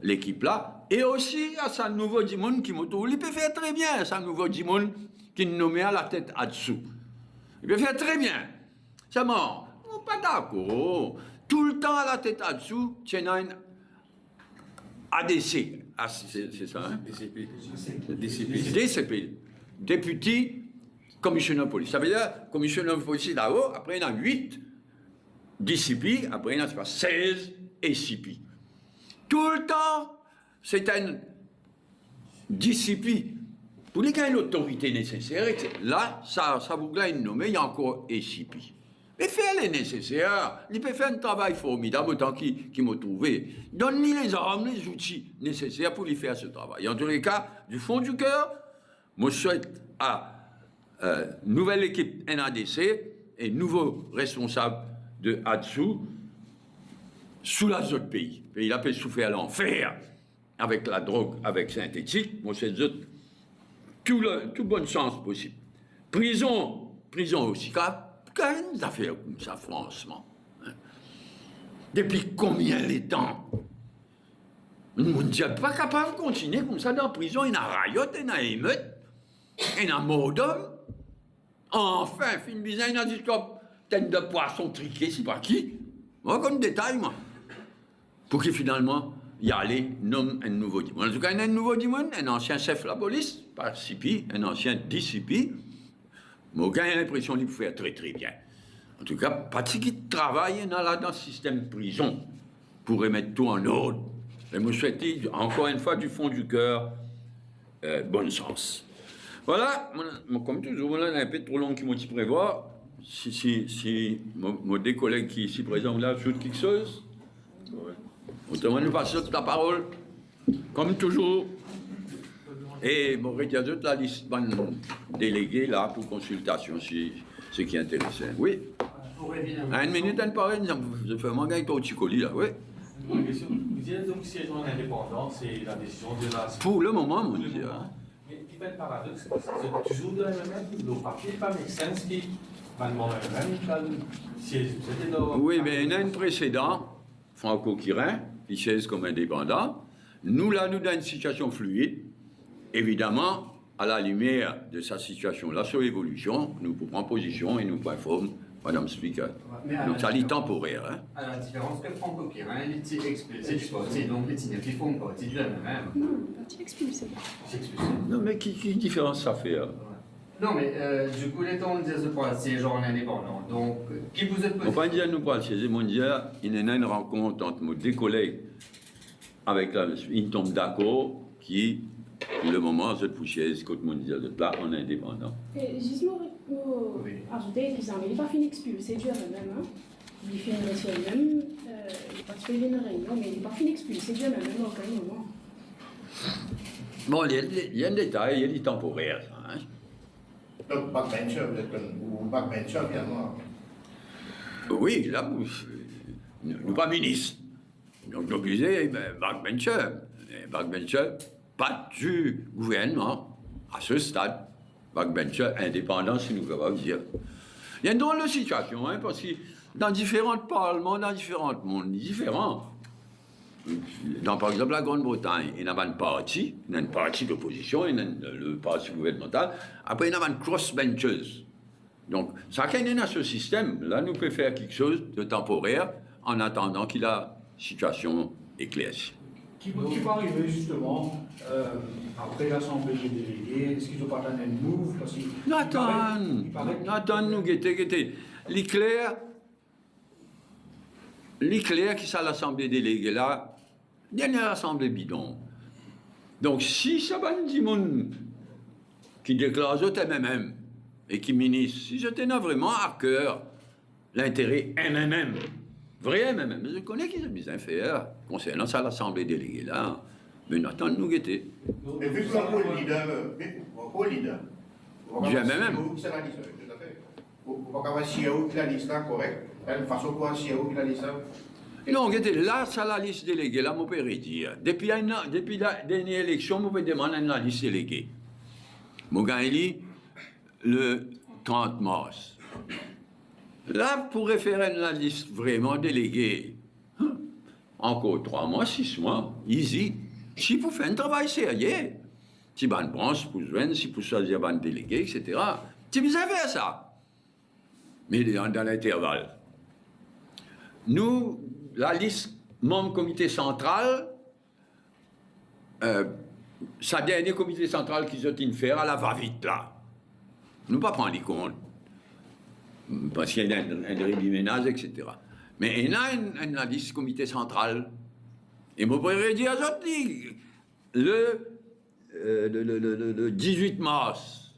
l'équipe là, et aussi à sa nouveau Dimon qui il peut faire très bien, sa nouveau Dimon qui nous met à la tête à-dessous. Il peut faire très bien. C'est mort. On n'est pas d'accord. Tout le temps à la tête à-dessous, tu as une ADC. Ah, c'est ça, hein? DCP. Député commissionnaire de police. Ça veut dire commissionnaire de police là-haut, après il y en a 8 DCP, après il y en a 16 ACP. Tout le temps, c'est un DCP. Pour les cas une autorité nécessaire, là, ça vous gagne nommé, il y a encore ACP. Mais faire les nécessaires, il peut faire un travail formidable autant qu'il m'a trouvé. Donne-lui les armes, les outils nécessaires pour lui faire ce travail. En tous les cas, du fond du cœur, moi je souhaite à nouvelle équipe NADC et nouveau responsable de Hatsou sous la zone pays. Il a pu souffrir à l'enfer avec la drogue, avec synthétique. Moi, c'est tout bon sens possible. Prison aussi. Quand une affaire comme ça, franchement. Hein? Depuis combien de temps? On n'est pas capable de continuer comme ça dans la prison. Il y a riot, il y a émeute, il y a mort d'homme. Enfin, fin bizarre, il y a dit comme tête de poisson triquée, c'est pas qui. Moi, comme détail, moi. Pour que finalement, y aller, nomme un nouveau dimon. En tout cas, il y a un nouveau dimon, un ancien chef de la police, pas CP, un ancien DCP. Mais j'ai l'impression qu'il peut faire très très bien. En tout cas, parce qu'il travaille dans le système prison pour remettre tout en ordre. Et je souhaite, encore une fois, du fond du cœur, bon sens. Voilà, comme toujours, on a un peu trop long qui m'ont dit prévoir. Si mes collègues qui ici présents là ajoutent quelque chose, autrement nous passons la parole, comme toujours. Et bon, il y a toute la liste déléguée là pour consultation, si ce qui est intéressant. Oui. À une minute, une parole, je fais un gars au Ticoli là, oui. Une question. Vous dites donc si on est indépendant, c'est la décision de la. Pour le moment, mon Dieu. Mais qui fait le paradoxe, c'est toujours de la même, le papier pas make sense qui va demander la même, oui, mais il y a un précédent, Franco-Quirin, qui siège comme indépendant. Nous, là, nous dans une situation fluide. Évidemment, à la lumière de sa situation, là, sur l'évolution, nous prenons position et nous informons Madame Speaker. Donc, ça est temporaire. Hein. À la différence que Franco-Quirin, il était expulsé du parti, donc les Tinefis font partie de la même. Non, le parti expulsé. Non, mais quelle différence ça fait hein? Non, mais du coup, les temps, on disait ce point, c'est genre en indépendant. Donc, qui vous êtes positionné? On va pas dire nous pas le siège mondial, il y a une rencontre entre nos deux collègues avec la, ils tombent d'accord qui, pour le moment, cette poussière, côté mondial de là, on est indépendant. Juste pour ajouter, mais il n'est pas fini expulsé, Dieu même. Hein. Il fait une mission même, il participe à une réunion, mais il n'est pas fini expulsé, Dieu même, à aucun moment. Bon, il y a un détail, il y a du temporaire. Hein. Donc, backbencher, ou backbencher, finalement. Oui, là, nous pas ministre. Donc, nous disons, backbencher. Backbencher, pas du gouvernement, à ce stade. Backbencher indépendant, si nous pouvons dire. Il y a une drôle de situation, hein, parce que dans différents parlements, dans différents mondes différents, dans, par exemple, la Grande-Bretagne, il y a un parti d'opposition, il y a le parti gouvernemental, après il y a un crossbenchers. Donc, chacun est dans ce système. Là, nous pouvons faire quelque chose de temporaire en attendant que la situation éclaircie. Qui peut arriver justement après l'Assemblée des délégués? Est-ce qu'ils ont pas donné une move? Nathan, nous guetter. L'éclair qui ça l'Assemblée des délégués là, dernière Assemblée bidon. Donc si ça va dire qui déclare je MMM et qui ministre, si je tenais vraiment à cœur l'intérêt MMM, vrai MMM, je connais qu'ils ont bien faire concernant ça l'Assemblée des délégués là, mais Nathan nous guetter. Mais vu que vous êtes leader, Du MMM. C'est la liste, tout à fait. Vous ne pouvez pas avoir CEO qui la liste là, correct. De façon quoi, CEO qui la liste là. Non, regardez, là, c'est la liste déléguée, là, je peux dire. Depuis la dernière élection, je peux demander la liste déléguée. Je gagne le 30 mars. Là, pour référer la liste vraiment déléguée, encore 3 mois, 6 mois, easy. Si vous faites un travail sérieux, si vous avez branche pour joindre, si vous choisissez un délégué, etc., si vous avez fait ça. Mais dans l'intervalle, nous, la liste membre comité central, sa dernier comité central qu'ils ont fait à la va-vite là. Nous ne pas prendre les comptes. Parce qu'il y a un rédiménage, etc. Mais il y a une liste comité central. Et je pourrais dire aujourd'hui, le 18 mars,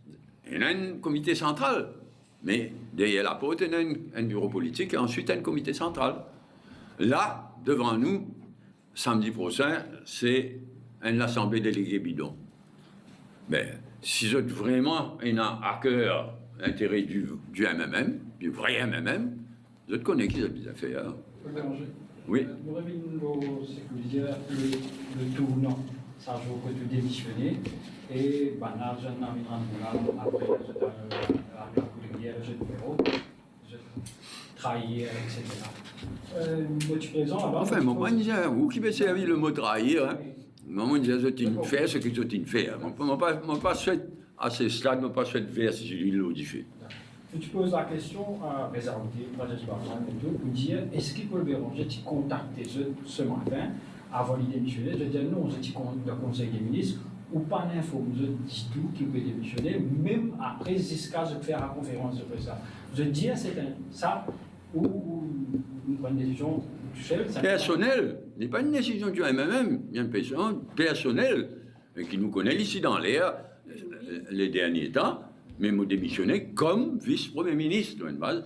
il y a un comité central. Mais derrière la porte, il y a un bureau politique et ensuite un comité central. Là, devant nous, samedi prochain, c'est une assemblée déléguée bidon. Mais si vous êtes vraiment à cœur l'intérêt du MMM, du vrai MMM, vous connaissez qui ça a fait. Hein? Oui. Nous revenons le tournant. Ça joue que tu démissionner et banal, je n'ai pas après la coulière, je numéro, je trahir, etc. Tu présent là-bas. Enfin, mon point, vous qui me servi le mot trahir, hein? Moi, je dis faire ce que je t'ai fait. Moi, pas souhaite à ce stade, moi, pas souhaite vers si je l'ai fait. Tu poses la question à réserver, pour dire est-ce qu'il peut le Béranger t'y contacter ce matin avant de démissionner? Je dis non, je t'y contacte le conseil des ministres ou pas d'info. Je dis tout qui peut démissionner, même après jusqu'à je faire la conférence de presse. Je dis c'est ça ou une bonne décision personnelle, ce n'est pas une décision du MMM, bien personnelle, mais qui nous connaît ici dans l'air les derniers temps. Mais me démissionner comme vice-premier ministre, une base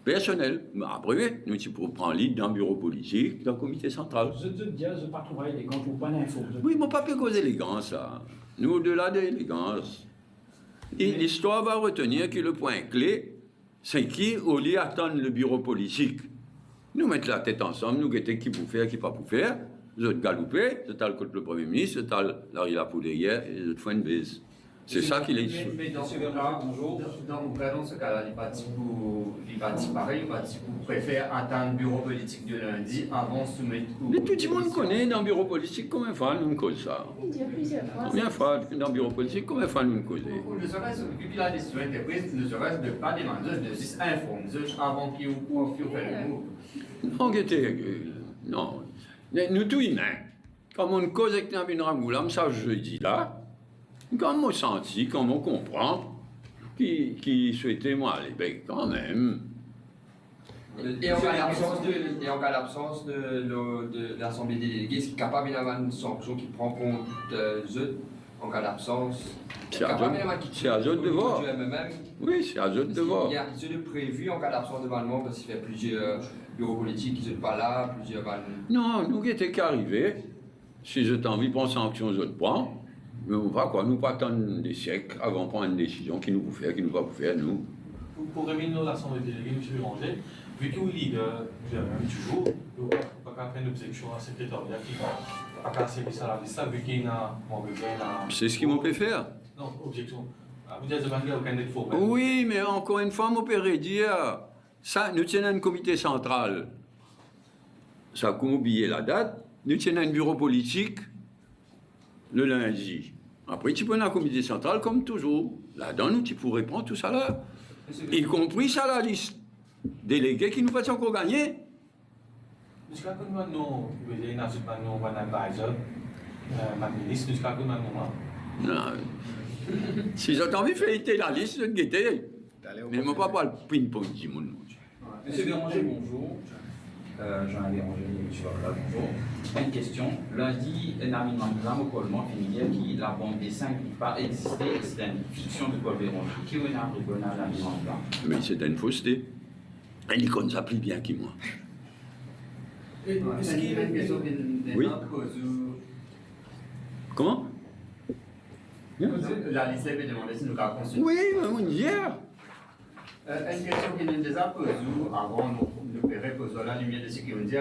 personnelle. Après, nous sommes prendre l'île dans le bureau politique, dans le comité central. Je te dis, je ne pas trouver élégant ou pas d'info. Oui, mais pas plus cause élégance, ça. Nous, au-delà de l'élégance. L'histoire va retenir que le point clé, c'est qui, au lieu d'attendre le bureau politique, nous mettons la tête ensemble, nous guettons qui pour faire, qui pas pour faire, nous autres galoupés, nous avons le premier ministre, nous avons la Poudrière et nous avons une baisse. C'est ça qu'il est. Mais dans ce cas-là, dans ce cas-là, il va dire pareil, il va dire que vous préférez attendre le bureau politique de lundi avant de soumettre. Mais tout le monde connaît dans le bureau politique combien de fois nous cause ça. Combien de fois dans le bureau politique, combien de fois nous causons. Ne serait-ce que la décision était prise, ne serait-ce de ne pas demander de juste informer avant qu'ils vous fassent le mot. Non, nous tous humains. Comme on cause avec Nabin Ramoulam, ça jeudi là. Quand on senti, quand on comprend, qui souhaitait moi aller, ben quand même. Et en cas d'absence de l'Assemblée des délégués, est-ce qu'il est capable d'avoir une sanction qui prend compte eux en cas d'absence? C'est à eux de voir. Oui, c'est à eux de voir. Il y a des prévus en cas d'absence de Valmont parce qu'il y a plusieurs bureaux politiques qui ne sont pas là, plusieurs Non, nous qui étions qu'arrivés, si j'ai envie de prendre sanction, je te prends. Mais on va quoi, nous pas attendre des siècles avant de prendre une décision qui nous peut faire, qui nous va vous faire, nous. Pour revenir à l'Assemblée des délégués, M. Béranger, vu que vous leader, toujours, vous n'avez pas fait une objection à secrétariat qui n'a pas service à la liste, vu qu'il y a C'est ce qu'ils m'ont fait faire. Non, objection. Vous dites que aucun défaut. Oui, mais encore une fois, mon père dire, ça, nous tenons un comité central. Ça, comme oublier la date, nous tenons un bureau politique le lundi. Après, tu peux aller un comité central comme toujours. Là-dedans, nous, tu pourrais prendre tout ça là. Y compris ça, la liste délégués qui nous fassent encore gagner. Jusqu'à quand nous avons un advisor, un ministre, jusqu'à quand nous avons. Non. Si j'ai envie de faire la liste, je vais guetter. Mais je ne vais pas parler de ping-pong du monde. Monsieur Béranger, bonjour. Jean Béranger, M. Varela, bonjour. Une question. Lundi, Namin Ramoulam au Collement finit qui la bande dessin qui n'a pas existé, c'est une fiction de Paul Béranger. Qui est un arbre à Namin Ramoulam? Mais c'est une fausseté. Et il connaît ça plus bien que moi. Est-ce qu'il y a une question oui. Comment? La liste peut demander si nous avons consulté. Oui, on dit. Une question qui nous déjà posée avant nous poser la lumière de ce qu'on dit,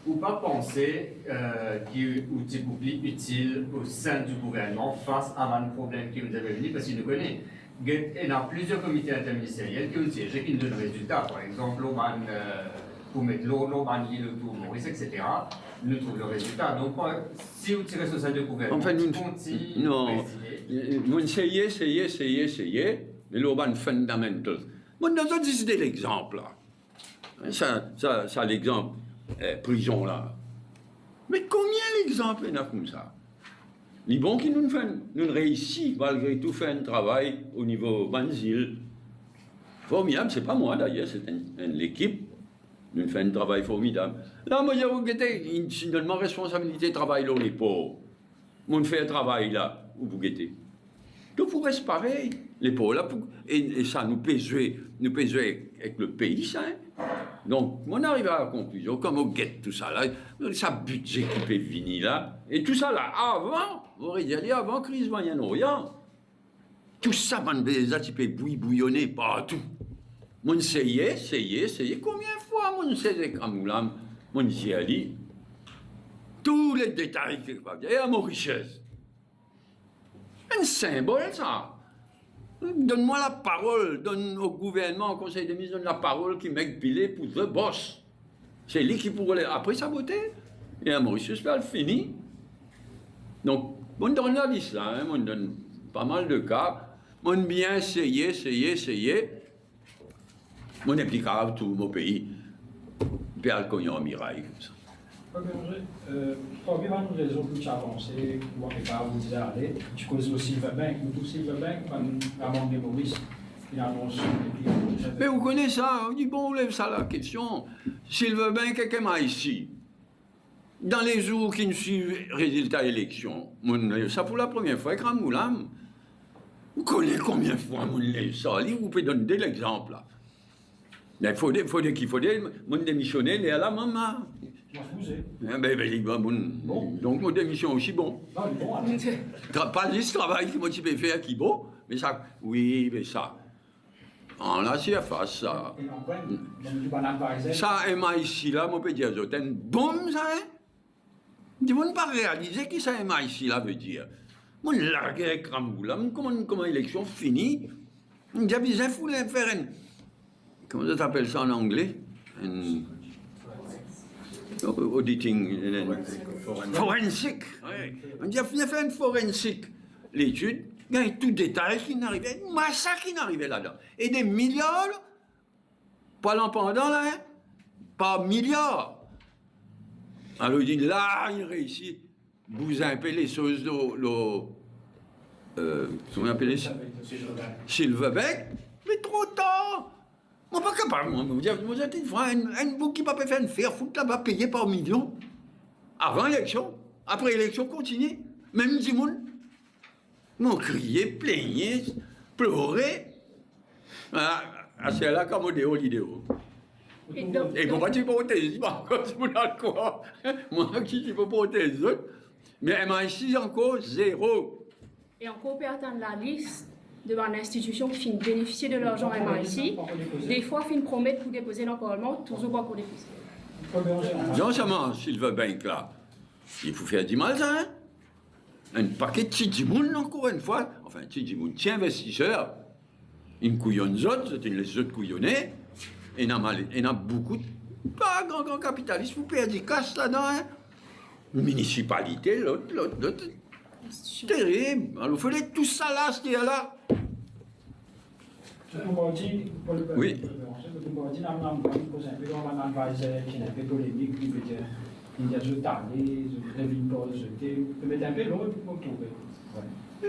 ou pas penser qu'il est beaucoup plus utile au sein du gouvernement face à un problème qui nous avait venu, parce qu'il nous connaît. Il y a plusieurs comités interministériels qui ont siégé qui nous donnent résultats. Par exemple, pour mettre l'eau, lié le tour Maurice, etc. Nous trouvons le résultat. Donc, si vous tirez sur ça de gouvernement, enfin, non, vous essayez, mais l'urban fundamental. Moi, nous avons décidé l'exemple, là. Ça l'exemple, prison, là. Mais combien d'exemples il y en a comme ça? Les bons qui nous réussissent, malgré tout, faire un travail au niveau Banzil. Formidable, c'est pas moi d'ailleurs, c'est l'équipe. Nous faisons un travail formidable. Là, moi, je vous guettez, il donne ma responsabilité de travail dans les pauvres. Moi, je fais un travail là, où vous guettez. Donc, pour rester pareil, les pauvres là, et ça nous pèse avec le pays, ça. Hein? Donc, on arrive à la conclusion, comme on guette tout ça là, ça budget qui peut venir là, et tout ça là, avant, vous aurez dit, avant crise Moyen-Orient, tout ça, man, ça, tu peux bouillonner partout. Mon essayez, combien de fois, mon essayé comme là, mon j'y allé, tous les détails qui et à Mauritius. Un symbole, ça. Donne-moi la parole, donne au gouvernement, au conseil des ministres, donne la parole qui m'a pilé pour le boss. C'est lui qui pourrait après saboter. Et à Mauritius, là, fini. Donc, on donne la liste là, hein, on donne pas mal de cas. On bien essayer. On applique à tout mon pays. Puis à le mirail comme ça. Pour bien une raison pour avancer, pour ne pas vous dire aller, tu causes le Silverbank, ou tout Silverbank, la banque de Maurice, qui annonce. Mais vous connaissez ça, on dit bon, on lève ça la question. Silverbank est comme ici. Dans les jours qui nous suivent résultat d'élection, ça pour la première fois, Grand Moulam, vous connaissez combien de fois on lève ça, vous pouvez donner l'exemple là. Mais il faut démissionner, et à la maman. Donc, mon démission aussi bon. Pas juste travail que moi tu peux faire qui bon, mais ça, oui, mais ça. On a si à faire ça. Ça, MIC là, mon peut dire, c'est une bombe, ça, hein? Tu ne peux pas réaliser que ça, MIC là veut dire. Mon largue avec Ramboula, comment l'élection finit, il y a besoin de faire une. Comment ça s'appelle ça en anglais? Auditing. Forensique. On dit, il a fait une forensique. L'étude, il y a tout détail qui n'arrivait, un massacre qui n'arrivait là-dedans. Et des milliards, pas l'empendant là, hein, pas milliards. Alors il dit, là, il réussit, vous appelez les choses comment on appelle les Silverbank, mais trop tard. Moi, pas capable, vous êtes une fois, un bouc qui ne peut pas faire une faire foutre là-bas, payé par millions. Avant l'élection, après l'élection, continue. Même du monde. M'ont crié, plaigné, pleuré. Voilà, c'est là comme l'idéo. Et pourquoi tu peux voter? Je dis pas encore, tu peux quoi? Moi, qui tu peux voter les autres? Mais MI6 encore, zéro. Et encore, on peut atteindre la liste de l'institution qui finit bénéficier de l'argent MIC. Des fois, finit promettre pour déposer dans le Parlement, toujours pas pour déposer. Non seulement Silverbank là, il faut faire du mal ça, hein? Un paquet de Tidjimoun encore une fois, enfin Tidjimoun, tiens investisseurs, une couillonne autres, c'est les autres couillonnés, et il y en a beaucoup, pas grand capitaliste, vous perdez des casses là-dedans, hein? Une municipalité, l'autre, terrible. Alors il fallait tout ça là, ce qu'il y a là. Oui.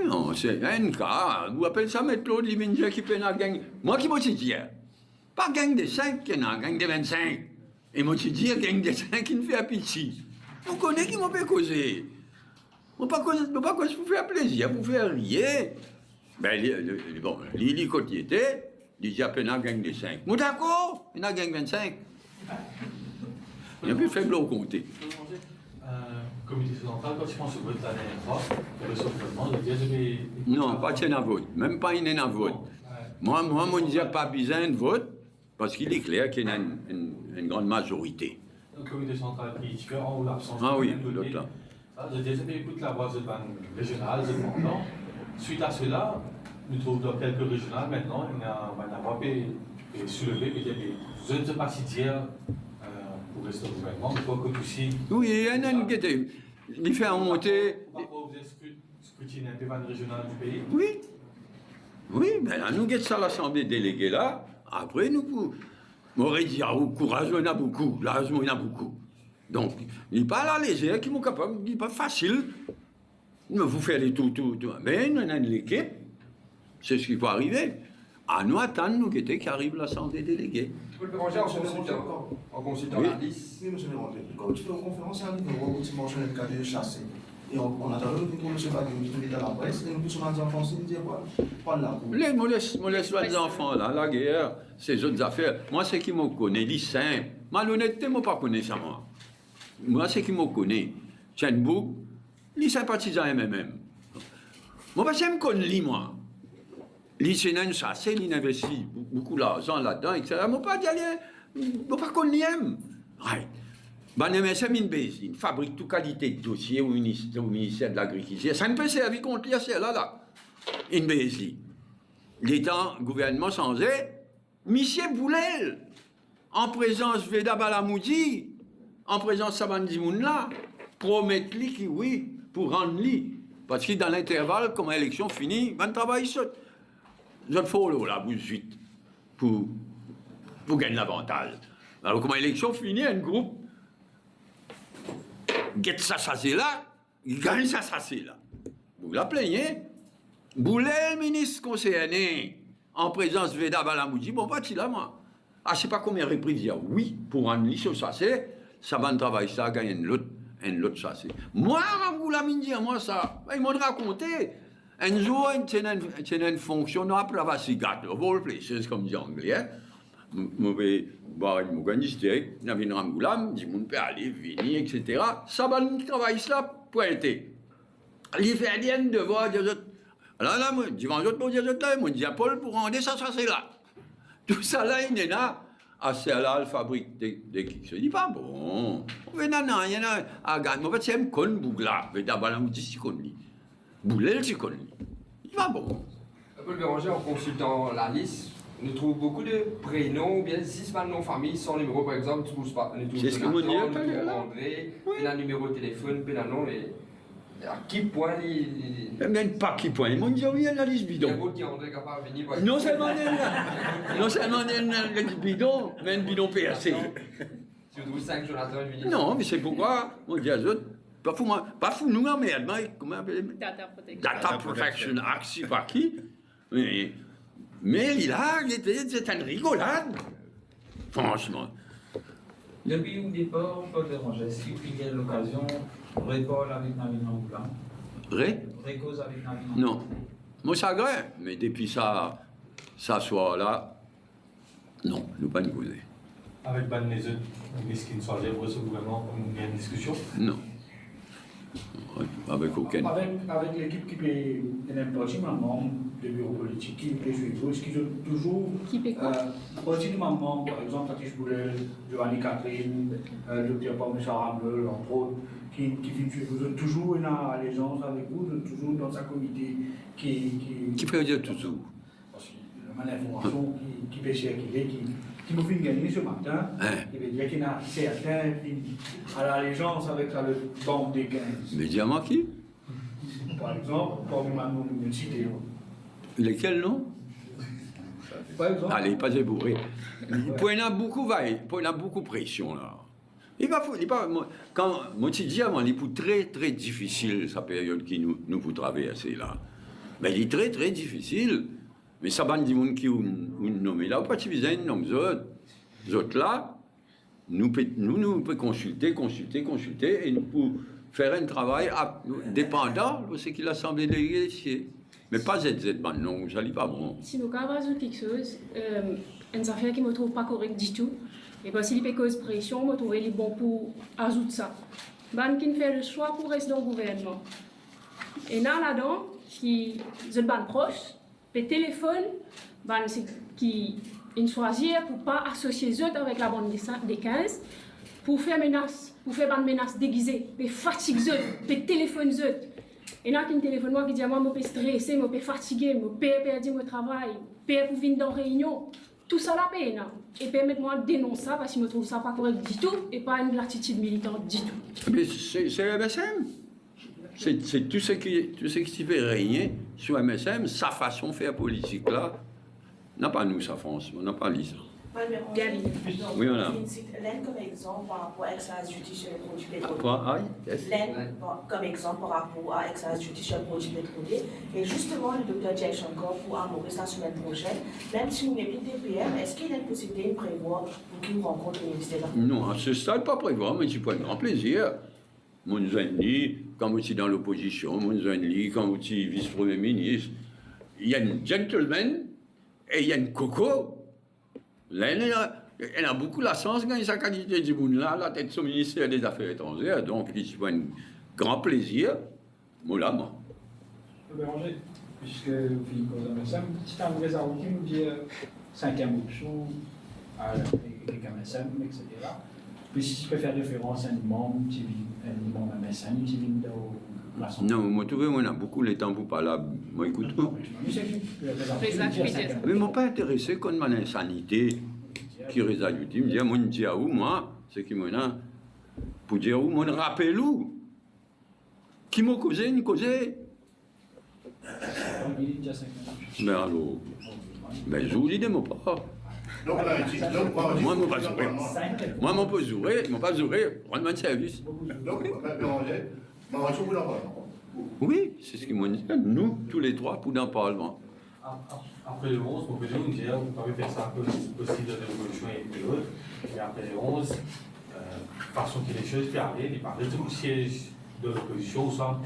Non, c'est un cas. Vous appelez ça mettre l'autre, les qui peuvent la gang. Moi qui m'en suis dit, pas gang de 5, qui n'a gang de 25. Et moi je dis, gang de 5 qui ne fait appétit. On connaît qui m'en peut causer. On ne peut pas causer pour faire plaisir, pour faire rire. Ben, bon, Lili Cotiété, il dit à peine un gang de 5. Moi d'accord, il y a un gang 25. Il y a plus faible au compter. comité central, quand tu penses au vote la dernière fois, pour le gouvernement, je disais, Non, pas de vote. Même pas une vote. Moi, je ne dis pas besoin de vote, parce qu'il est clair qu'il y a une grande majorité. Le comité central qui est différent ou l'absence Ah oui, de l'autre là. Je disais, écoute la voix de ban régionale, de demandant. Suite à cela, nous trouvons dans quelques régionales maintenant, il y a un voix soulevé, et je ne sais pas si dire pour rester au gouvernement, mais quoi que aussi. Oui, il y en a une qui était. Il fait monter. On va pas scrutiner un peu ban régional du pays. Oui. Oui, mais là, nous guettons ça à l'Assemblée déléguée là. Après, nous pouvons. M'aurait dit, ah, courage, il y en a beaucoup. Là, il y en a beaucoup. Donc, il n'est pas là léger, qui sont capables, il n'est pas facile. Mais vous faites les tout. Mais nous, on a une équipe. C'est ce qui peut arriver. À nous attendre, nous, qui arrive l'Assemblée déléguée. Tu peux le ranger en consultant Oui. la liste. Oui, monsieur Mélanger. Quand tu fais une conférence, il y a un numéro où tu mentionnes le cas de chassé. Et on attend le numéro de M. Bagui, qui est à la presse, et nous poussons les enfants, c'est dire quoi? Pas là. Les laisse enfants, là, la guerre, ces autres affaires. Moi, c'est qui me connaît, les simples. Malhonnêteté, moi, pas connais ça, moi. Moi, c'est qui me connaît. Tienbouk, les sympathisants MMM. Moi, parce que je me connais, moi. Les sénats, ça, c'est l'investi beaucoup d'argent là-dedans, etc. Moi, pas d'y aller. Moi, pas connais. Right. Ben, MSM, une fabrique toute qualité de dossier au ministère de l'Agriculture. Ça ne peut servir contre les là. Une BSI. L'État, gouvernement changeait, Monsieur Boulel, en présence Veda Balamoudi, en présence Sabandi Mounla, promettent-lui qui oui, pour rendre lui. Parce que dans l'intervalle, comme l'élection finie, ben travail saute. Je le follow là, tout de suite, pour gagner l'avantage. Alors, comme l'élection finie, un groupe get ça, c'est là, il gagne ça, c'est là. Vous la plaignez? Boulel, ministre concerné, en présence de Veda Balamoudi, bon, pas là, moi. Ah, je sais pas combien de reprises dire oui, pour rendre l'issue, ça va travailler ça, gagner une autre chassé. Moi, vous la dire, moi, ça, ils m'ont raconté. Un jour, il y a une fonction, on a appelé la vassigat, vol places, comme dit anglais. Je vais voir une organisation, il y avait une ramboulam, dit, on peut aller, venir, etc. Ça va travailler ça, pointé. Les ferdiens de voir des autres. Alors là, moi, dimanche, pour dire autres, moi, je dis à Paul, pour rendre ça, c'est là. Tout ça là, il est là. Ah, c'est là, la fabrique de qui se dit pas bon. On va non, il y en a à gagner. En fait, c'est un con bougla. Mais d'abord, on dit si connu. Boulel, c'est connu. Il va bon. Paul Béranger, en consultant la liste, nous trouvons beaucoup de prénoms, ou bien 6 noms de famille sans numéro, par exemple, nous trouvons pas. C'est ce que vous dites, André, puis un numéro de téléphone, puis un nom, et à qui point il. Même pas qui point. Ils m'ont dit, oui, la liste bidon. Il y a qui André capable de venir. Non seulement il y a la liste bidon, mais un bidon PAC. Si vous trouvez 5 Jonathan, il vient. Non, mais c'est pourquoi, on dit à eux, pas fou nous, mais comment appeler Data Protection Act, je sais pas qui. Mais il a, c'est une rigolade. Franchement. Depuis le départ, Paul Béranger, est-ce qu'il y a l'occasion de répondre avec Navin Angoula? Récause avec Navin Angoula? Non. Moi, ça grave, mais depuis ça soir-là, non, nous pas nous causer. Avec Ban les autres, est-ce qu'il ne soit jamais ce gouvernement, il y a une discussion? Non. Avec aucun. Avec l'équipe qui peut particulièrement de bureau politique, qui peut suivre, est-ce qu'ils ont toujours. Qui peut quoi? Particulièrement, par exemple, Tatish Boulel, Giovanni Catherine, le Dr. Paul Ramble, entre autres, qui vous ont toujours une allégeance avec vous, toujours dans sa comité Qui peut dire toujours? Parce que l'information qui peut circuler, qui me fait gagner ce matin, il veut dire qu'il y a certains à l'allégeance avec la bande des 15. Mais dis-moi qui? Par exemple, comme une cité. Lesquels noms? Par exemple. Allez, pas bourré. Pour il y a beaucoup de pression là. Quand moi tu dis avant, il est très très difficile sa période qui nous pour traverser là. Mais il est très très difficile. Mais ça va dire qui nous nommé là, pas tu besoin de nommer autres là. Nous pouvons consulter et nous pouvons faire un travail dépendant de ce qu'il a semblé déléguer. Mais pas ZZ, non, ça n'est pas bon. Si nous avons ajouté quelque chose, une affaire qui ne me trouve pas correcte du tout, et parce qu'il y a cause pression, je trouve les bons pour ajouter ça. ban qui fait le choix pour rester dans le gouvernement. Et là-dedans, qui sont ban proches, le téléphone, ban qui ils choisissent pour pas associer eux avec la bande des 15, pour faire menace, pour faire une menace déguisée, pour fatiguer eux, pour téléphoner eux. Et là, qui téléphone moi qui dit moi, je suis stressé, je suis fatigué, je peux perdre mon travail, je peux pour venir dans la réunion. Tout ça la peine. Et permettez-moi de dénoncer ça parce que je trouve ça pas correct du tout et pas une attitude militante du tout. Mais c'est MSM. C'est tout ce qui fait régner sur MSM, sa façon de faire politique là. N'a pas nous, ça, France, on n'a pas Lisa. Oui, on a. L'Inde comme exemple par rapport à l'excellence judiciaire des produits pétroliers. Quoi? L'Inde comme exemple par rapport à l'excellence judiciaire des produits pétroliers. Et justement, le docteur Jack Shankar pour amorcer la semaine prochaine, même si vous n'avez plus de PM, est-ce qu'il y a une possibilité de prévoir pour qu'il rencontre le ministère de la Justice? Non, à ce stade, pas prévoir, mais je prends un grand plaisir. Mon Zenli, quand vous êtes dans l'opposition, mon Zenli, quand vous êtes vice-premier ministre, il y a une gentleman et il y a une coco. Là, elle a beaucoup la chance quand sa qualité du monde là, la tête du ministère des Affaires étrangères, donc je prends un grand plaisir. Moi, moi. Béranger, puisque vous finissez cause MSM, si tu as une réserve qui nous dit 5e option à avec MSM, etc. Puis si tu peux faire référence à un membre MSM, qui vient de l'Assemblée. Non, moi, tu vois, on a beaucoup le temps pour parler. Moi, écoute, moi. Mais je ne pas intéressé comme mon insanité qui résulte. Il me dit, moi, je dis à où, moi, c'est qui m'a pour dire où, moi, je rappelle où. Qui m'a causé, une causé. Mais alors, mais je vous dis de mon part. Donc là, moi, je ne pas jouer. Moi, je ne pas jouer. Je ne pas jouer. Rendre un service. Donc, Béranger, vous n'en parlez. Oui, c'est ce qu'ils m'ont dit. Nous, tous les trois, pour dans le Parlement. Après le 11, on peut dire, vous pouvez faire ça un peu aussi de l'évolution et de l'autre. Et après le 11, façon que les choses arrivent, il parlait du siège de l'opposition, soit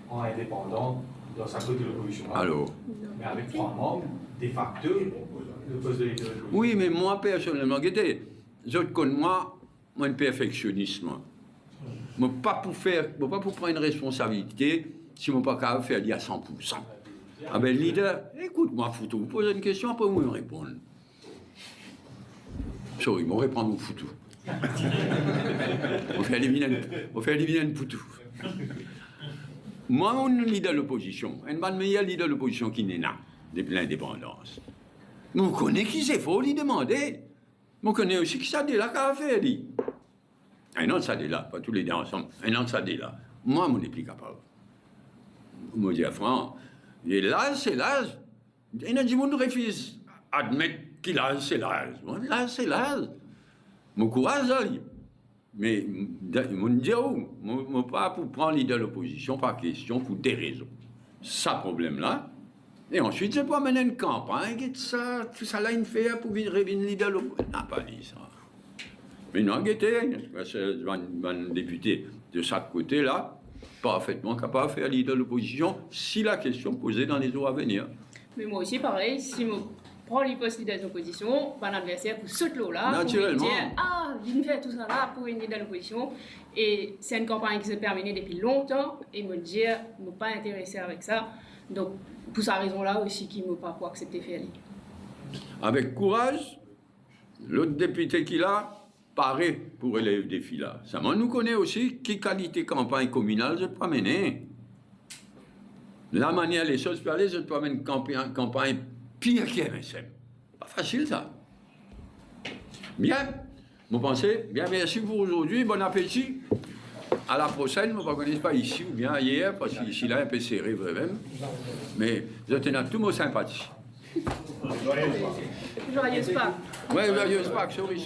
en indépendant dans sa côté de l'opposition. Alors. Mais avec 3 membres, de facto, le poste de l'opposition. Oui, mais moi, personnellement, je connais moi, un perfectionnisme. Mais pas pour prendre une responsabilité si je ne pas capable de faire à 100%. Ah ben, leader, écoute-moi, Foutou, vous posez une question, après vous me répondre. Sorry, je vais répondre au Foutou. On fait éliminer un Foutou. Moi, on est leader de l'opposition. Un des meilleurs leaders de l'opposition qui n'est là, depuis l'indépendance. Mais on connaît qui c'est, il faut lui demander. Mais on connaît aussi qui ça dit là qu'a fait, dit. Un autre ça dit là, pas tous les deux ensemble. Un autre ça dit là. Moi, je ne suis plus capable. Je me dis à Franck, et l'âge, c'est l'âge. Il y a des gens qui refusent d'admettre que l'âge, c'est l'âge. L'âge, c'est l'âge. Mon courage, mais je me dis, je pas pour prendre l'idée de l'opposition par question, pour des raisons. Ça, problème-là. Et ensuite, je peux mener une campagne, et tout ça là, une fait pour revenir l'idée de l'opposition. On n'a pas dit ça. Mais non, un député de chaque côté-là, parfaitement capable de faire l'idée de l'opposition si la question posée dans les jours à venir. Mais moi aussi, pareil, si je prends les postes de l'opposition, mon adversaire pour ce lot-là, naturellement, pour dire, ah, il me fait tout ça là pour une idée de l'opposition. Et c'est une campagne qui s'est terminée depuis longtemps, et me dire, je ne suis pas intéressé avec ça. Donc, pour cette raison-là aussi, qui ne m'a pas accepté faire. Avec courage, l'autre député qu'il a, paraît pour élèver des défis là. Ça nous connaît aussi qui qualité campagne communale je peux mener. La manière les choses peuvent aller, je peux mener une campagne pire qu'MSM. Pas facile ça. Bien, vous pensez, bien merci pour aujourd'hui, bon appétit. À la prochaine, vous ne connaissez pas ici ou bien ailleurs, parce qu'ici là un peu serré vraiment. Mais je tenais à tous vos sympathies. Joyeuse Pâques. Oui, joyeuse Pâques, sorry.